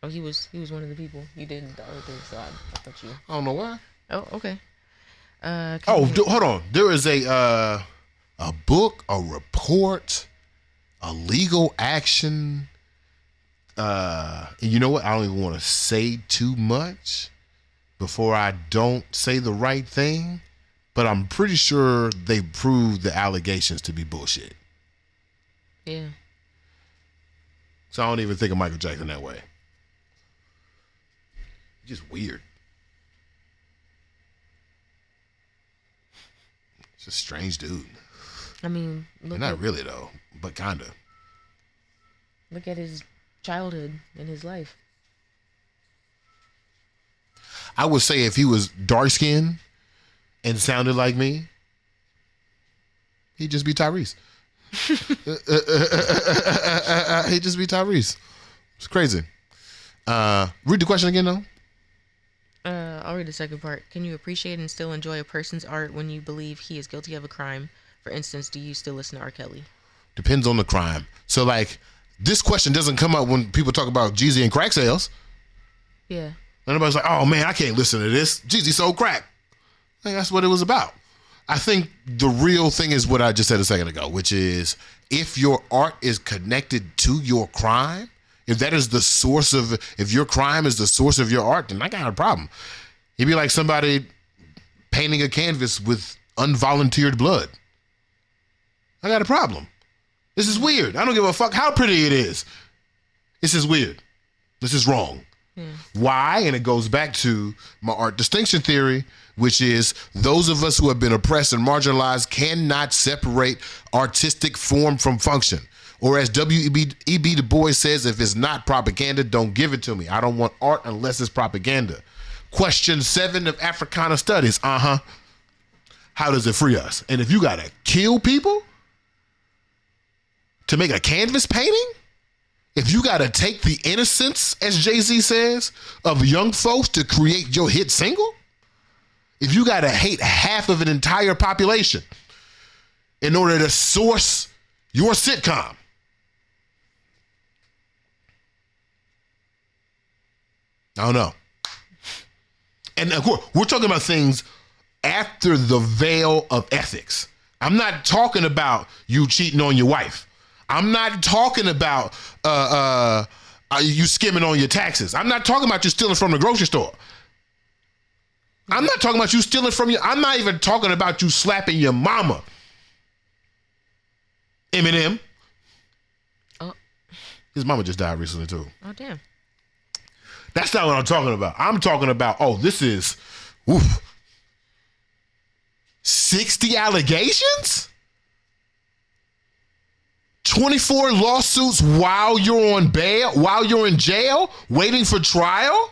Oh, he was one of the people. You did the other thing, so I thought you. I don't know why. Oh, okay. Hold on. There is a book, a report, a legal action. And you know what? I don't even want to say too much before I don't say the right thing. But I'm pretty sure they proved the allegations to be bullshit. Yeah. So I don't even think of Michael Jackson that way. Just weird. It's a strange dude. I mean, Not really though, but kinda. Look at his childhood and his life. I would say if he was dark skinned and sounded like me, he'd just be Tyrese. He'd just be Tyrese. It's crazy. Read the question again, though. I'll read the second part. Can you appreciate and still enjoy a person's art when you believe he is guilty of a crime? For instance, do you still listen to R. Kelly? Depends on the crime. So, like, this question doesn't come up when people talk about Jeezy and crack sales. Yeah. Everybody's like, oh, man, I can't listen to this. Jeezy sold crack. I think that's what it was about. I think the real thing is what I just said a second ago, which is if your art is connected to your crime, if that is the source of, if your crime is the source of your art, then I got a problem. It'd be like somebody painting a canvas with unvolunteered blood. I got a problem. This is weird. I don't give a fuck how pretty it is. This is weird. This is wrong. Why? And it goes back to my art distinction theory, which is those of us who have been oppressed and marginalized cannot separate artistic form from function. Or as W.E.B. Du Bois says, if it's not propaganda, don't give it to me. I don't want art unless it's propaganda. Question 7 of Africana Studies. How does it free us? And if you gotta kill people to make a canvas painting, if you gotta take the innocence, as Jay-Z says, of young folks to create your hit single, if you gotta hate half of an entire population in order to source your sitcom, I don't know. And of course, we're talking about things after the veil of ethics. I'm not talking about you cheating on your wife. I'm not talking about you skimming on your taxes. I'm not talking about you stealing from the grocery store. I'm not talking about you stealing from your, I'm not even talking about you slapping your mama. Eminem. Oh. His mama just died recently too. Oh, damn. That's not what I'm talking about. I'm talking about, this is 60 allegations? 24 lawsuits while you're on bail, while you're in jail, waiting for trial?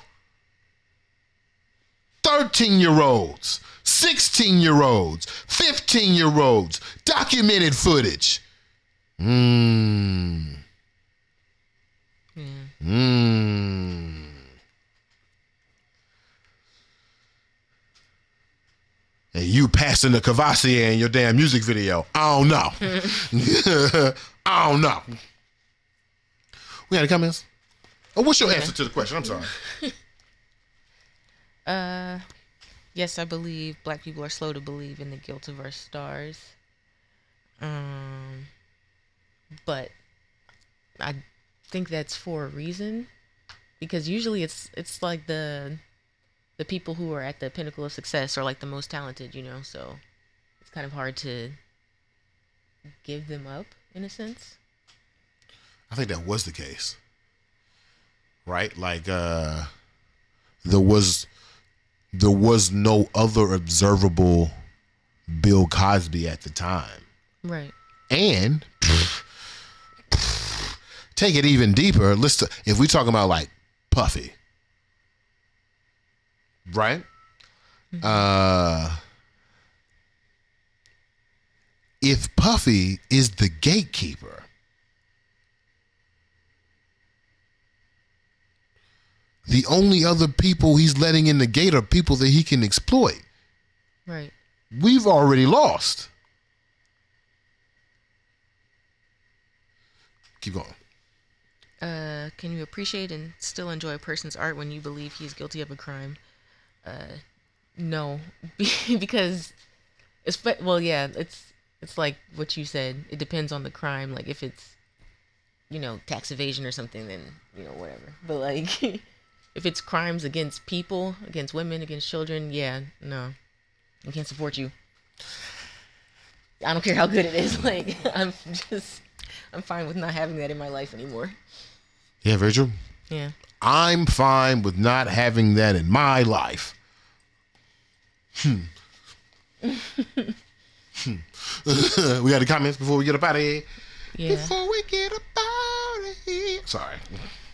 13-year-olds, 16-year-olds, 15-year-olds, documented footage. And you passing the Cavassier in your damn music video. I don't know. I don't know. We got any comments? Oh, what's your answer to the question? I'm sorry. Yes, I believe black people are slow to believe in the guilt of our stars. But I think that's for a reason, because usually it's like the people who are at the pinnacle of success are like the most talented, so it's kind of hard to give them up in a sense. I think that was the case, right? Like there was no other observable Bill Cosby at the time, Right. and take it even deeper. If we talking about like Puffy, right? If Puffy is the gatekeeper, the only other people he's letting in the gate are people that he can exploit. Right. We've already lost. Keep going. Can you appreciate and still enjoy a person's art when you believe he's guilty of a crime? No, because it's like what you said. It depends on the crime. Like if it's tax evasion or something, then whatever. But like if it's crimes against people, against women, against children, yeah, no, I can't support you. I don't care how good it is. Like I'm fine with not having that in my life anymore. Yeah, very true. Yeah. I'm fine with not having that in my life. We got the comments before we get up out of here. Yeah. Before we get up out of here. Sorry.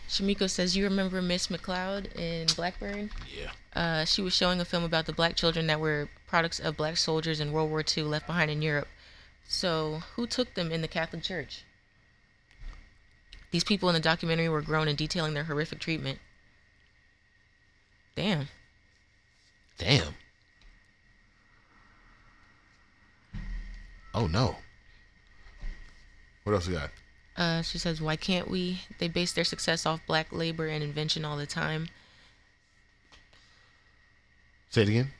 Shamiko says, you remember Miss McLeod in Blackburn? Yeah. She was showing a film about the black children that were products of black soldiers in World War II left behind in Europe. So who took them in the Catholic Church? These people in the documentary were grown in detailing their horrific treatment. Damn. Oh no. What else we got? She says, why can't we? They base their success off black labor and invention all the time. Say it again.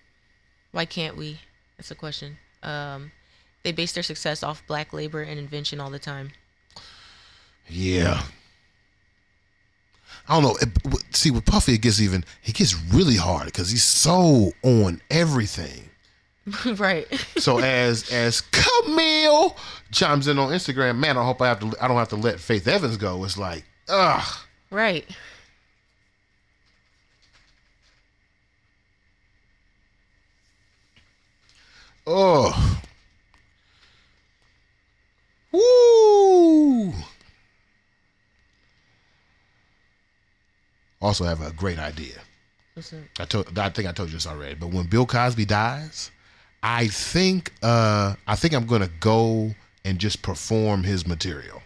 Why can't we? That's a question. They base their success off black labor and invention all the time. Yeah. I don't know. See, with Puffy, it gets really hard because he's so on everything. Right. So as Camille chimes in on Instagram, man, I hope I don't have to let Faith Evans go. It's like, ugh. Right. Oh. Woo. Also have a great idea. What's up? I think I told you this already, but when Bill Cosby dies, I think I'm gonna go and just perform his material.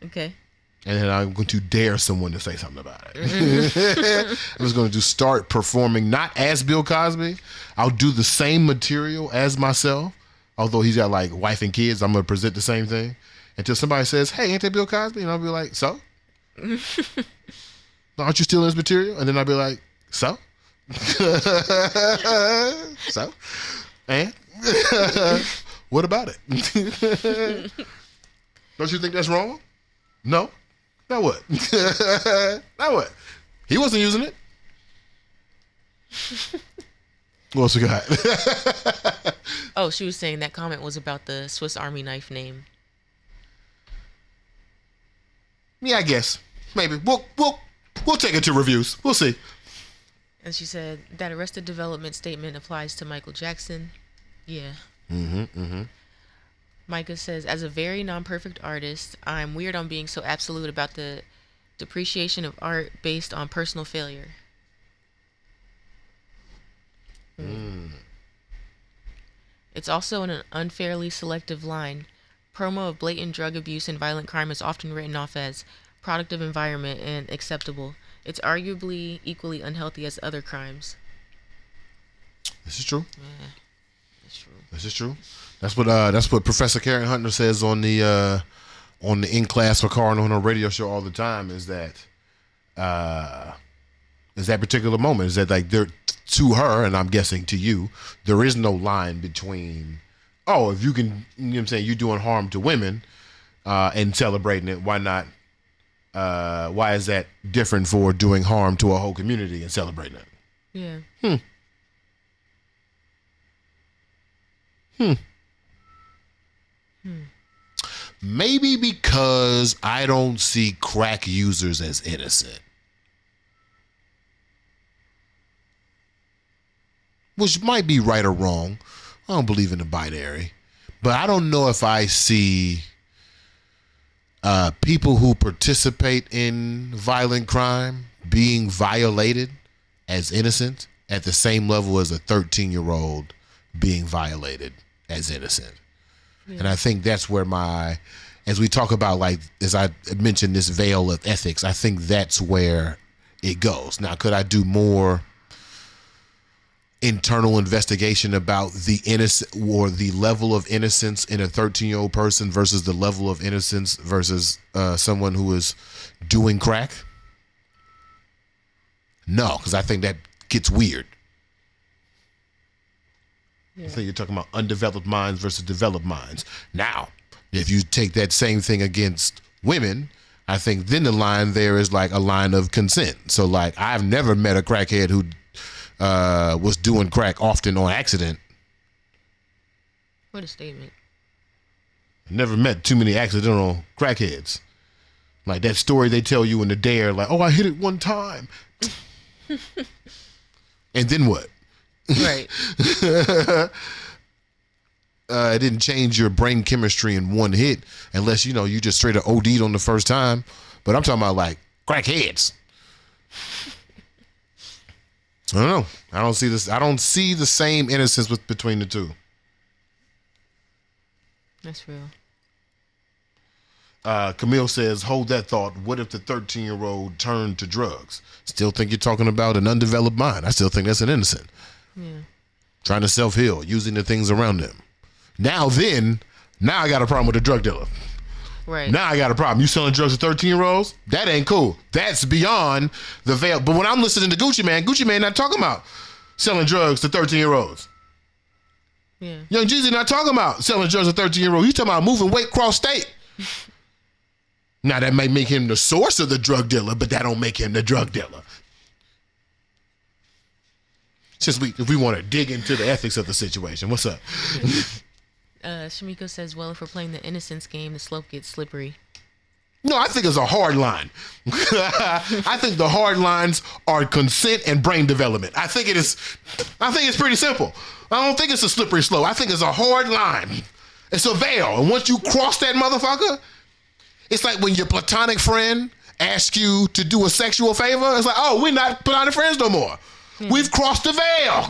Okay. And then I'm going to dare someone to say something about it. I'm just going to start performing, not as Bill Cosby. I'll do the same material as myself. Although he's got like wife and kids, I'm going to present the same thing until somebody says, hey, ain't that Bill Cosby? And I'll be like, so? Aren't you stealing his material? And then I'll be like, so? So? And? What about it? Don't you think that's wrong? No? Now what? Now what? He wasn't using it. What else we got? Oh, she was saying that comment was about the Swiss Army knife name. Yeah, I guess. Maybe. We'll take it to reviews. We'll see. And she said that Arrested Development statement applies to Michael Jackson. Yeah. Micah says, as a very non-perfect artist, I'm weird on being so absolute about the depreciation of art based on personal failure. It's also an unfairly selective line. Promo of blatant drug abuse and violent crime is often written off as product of environment and acceptable. It's arguably equally unhealthy as other crimes. This is true. Yeah, that's true. This is true. That's what Professor Karen Hunter says on the In Class for Cardinal on her radio show all the time, is that is that particular moment. Is that like there to her, and I'm guessing to you, there is no line between, oh, if you can, you know what I'm saying, you're doing harm to women and celebrating it, why not? Why is that different for doing harm to a whole community and celebrating it? Yeah. Maybe because I don't see crack users as innocent. Which might be right or wrong. I don't believe in the binary. But I don't know if I see people who participate in violent crime being violated as innocent at the same level as a 13-year-old being violated as innocent. And I think that's where as we talk about, like, as I mentioned, this veil of ethics, I think that's where it goes. Now, could I do more internal investigation about the innocent or the level of innocence in a 13-year-old person versus the level of innocence versus someone who is doing crack? No, because I think that gets weird. I think you're talking about undeveloped minds versus developed minds. Now, if you take that same thing against women, I think then the line there is like a line of consent. So, like, I've never met a crackhead who was doing crack often on accident. What a statement. Never met too many accidental crackheads. Like that story they tell you in the Dare, like, oh, I hit it one time. And then what? Right. It didn't change your brain chemistry in one hit unless, you know, you just straight up OD'd on the first time. But I'm talking about like crackheads. I don't know. I don't see this. I don't see the same innocence between the two. That's real. Camille says, hold that thought. What if the 13-year-old turned to drugs? Still think you're talking about an undeveloped mind. I still think that's an innocent. Yeah. Trying to self-heal, using the things around them. Now I got a problem with a drug dealer. Right. Now I got a problem. You selling drugs to 13-year-olds? That ain't cool. That's beyond the veil. But when I'm listening to Gucci Mane not talking about selling drugs to 13-year-olds. Yeah. Young Jeezy not talking about selling drugs to 13-year-olds. He's talking about moving weight cross state. Now that may make him the source of the drug dealer, but that don't make him the drug dealer. Since if we want to dig into the ethics of the situation, what's up? Shamiko says, well, if we're playing the innocence game, the slope gets slippery. No, I think it's a hard line. I think the hard lines are consent and brain development. I think it's pretty simple. I don't think it's a slippery slope. I think it's a hard line. It's a veil. And once you cross that motherfucker, it's like when your platonic friend asks you to do a sexual favor. It's like, oh, we're not platonic friends no more. We've crossed the veil.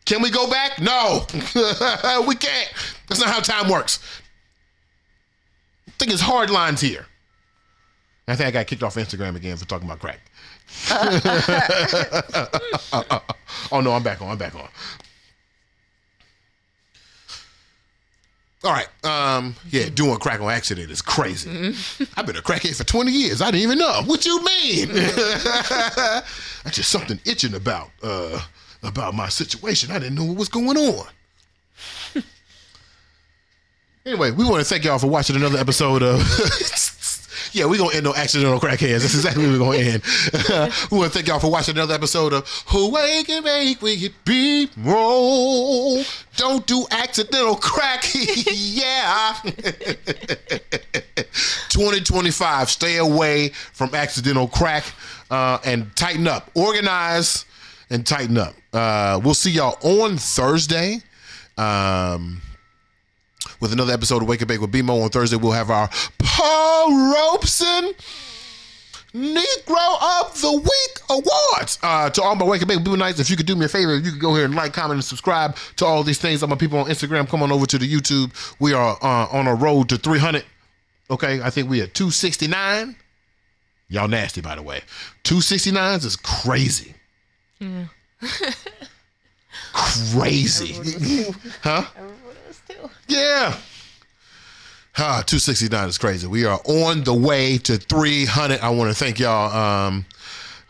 Can we go back? No. We can't. That's not how time works. I think it's hard lines here. I think I got kicked off Instagram again for talking about crack. Oh, no, I'm back on. All right. Yeah, doing crack on accident is crazy. I've been a crackhead for 20 years. I didn't even know. What you mean? That's just something itching about my situation. I didn't know what was going on. Anyway, we want to thank y'all for watching another episode of... Yeah, we're going to end on accidental crackheads. That's exactly where we're going to end. We want to thank y'all for watching another episode of Who Wake and Make We Get BeMo. Don't do accidental crack. Yeah. 2025, stay away from accidental crack and tighten up. Organize and tighten up. We'll see y'all on Thursday. With another episode of Wake and Bake with BeMo. On Thursday, we'll have our Paul Robeson Negro of the Week Awards. To all my Wake and Bake people nights, if you could do me a favor, you could go here and like, comment, and subscribe to all these things. All my people on Instagram, come on over to the YouTube. We are on a road to 300. Okay, I think we are 269. Y'all nasty, by the way. 269s is crazy. Yeah. Crazy. Huh? Yeah. 269 is crazy. We are on the way to 300. I want to thank y'all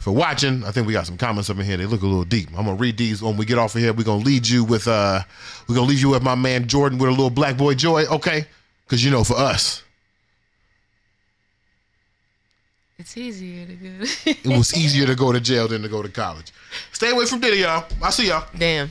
for watching. I think we got some comments up in here. They look a little deep. I'm gonna read these when we get off of here. We're gonna lead you with my man Jordan with a little Black Boy Joy, okay? Because you know, for us, it's easier to go. it was easier to go to jail than to go to college. Stay away from Diddy, y'all. I'll see y'all. Damn.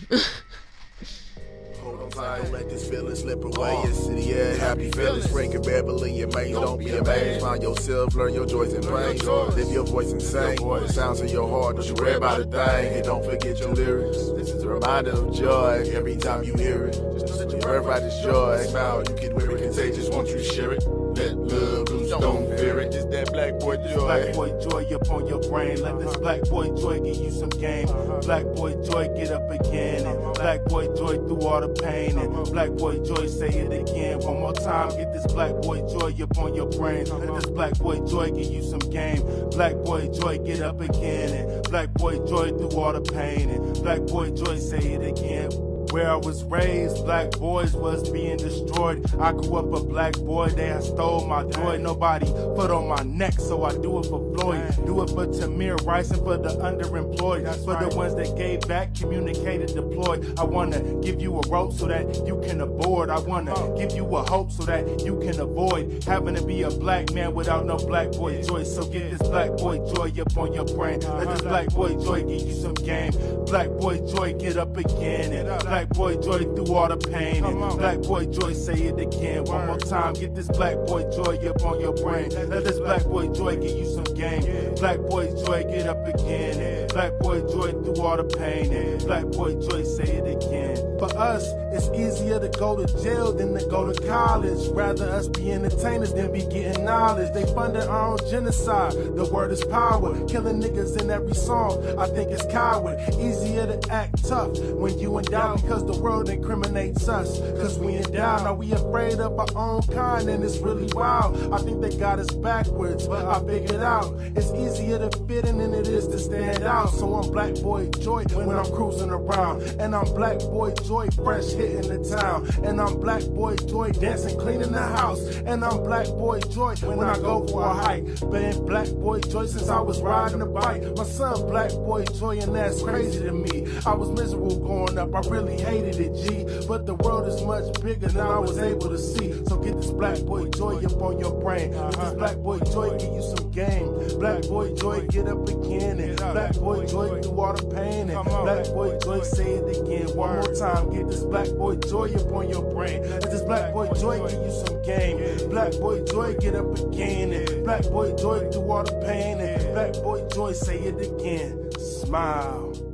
Don't let this feeling slip away. Your city, yeah, happy feelings. Breaking Beverly, your maze. Don't be amazed. Find yourself, learn your joys and pains. Live your voice and sing. The sounds of your heart. Don't you worry about a thing. And don't forget your lyrics. This is a reminder of joy every time you hear it. Just verify this joy. Smile, you get very contagious once you share it. Let love loose, don't fear it. Just that black boy joy. Black boy joy up on your brain. Let this black boy joy give you some game. Black boy joy get up again. And black boy joy through all the pain. And black boy joy say it again. One more time, get this black boy joy up on your brain. Let this black boy joy give you some game. Black boy joy get up again. And black boy joy through all the pain. And black boy joy say it again. Where I was raised, black boys was being destroyed. I grew up a black boy, they had stole my joy. Nobody put on my neck, so I do it for Floyd. Do it for Tamir Rice and for the underemployed. For the ones that gave back, communicated, deployed. I wanna give you a rope so that you can aboard. I wanna give you a hope so that you can avoid having to be a black man without no black boy joy. So get this black boy joy up on your brain. Let this black boy joy give you some game. Black boy joy get up again. And black boy joy through all the pain. And black boy joy say it again. One more time, get this black boy joy up on your brain. Let this black boy joy give you some game. Black boy joy get up again. And black boy joy through all the pain. And black boy joy say it again. For us, it's easier to go to jail than to go to college. Rather us be entertainers than be getting knowledge. They funded our own genocide. The word is power. Killing niggas in every song. I think it's coward. Easier to act tough when you in doubt because the world incriminates us. Cause we in doubt. Now we afraid of our own kind and it's really wild. I think they got us backwards. I figured out it's easier to fit in than it is to stand out. So I'm black boy joy when I'm cruising around. And I'm black boy joy fresh hitting the town. And I'm black boy joy dancing cleaning the house. And I'm black boy joy when I go for a hike. Been black boy joy since I was riding a bike. My son black boy joy and that's crazy to me. I was miserable growing up, I really hated it, G. But the world is much bigger than I was able to see. So get this black boy joy up on your brain. Let this black boy joy give you some game. Black boy joy get up again. And black boy joy through all the pain. And black boy joy say it again. One more time, get this black boy joy up on your brain. Let this black boy joy give you some game. Black boy joy get up again. And black boy joy through all the pain. And black boy joy say it again. Smile.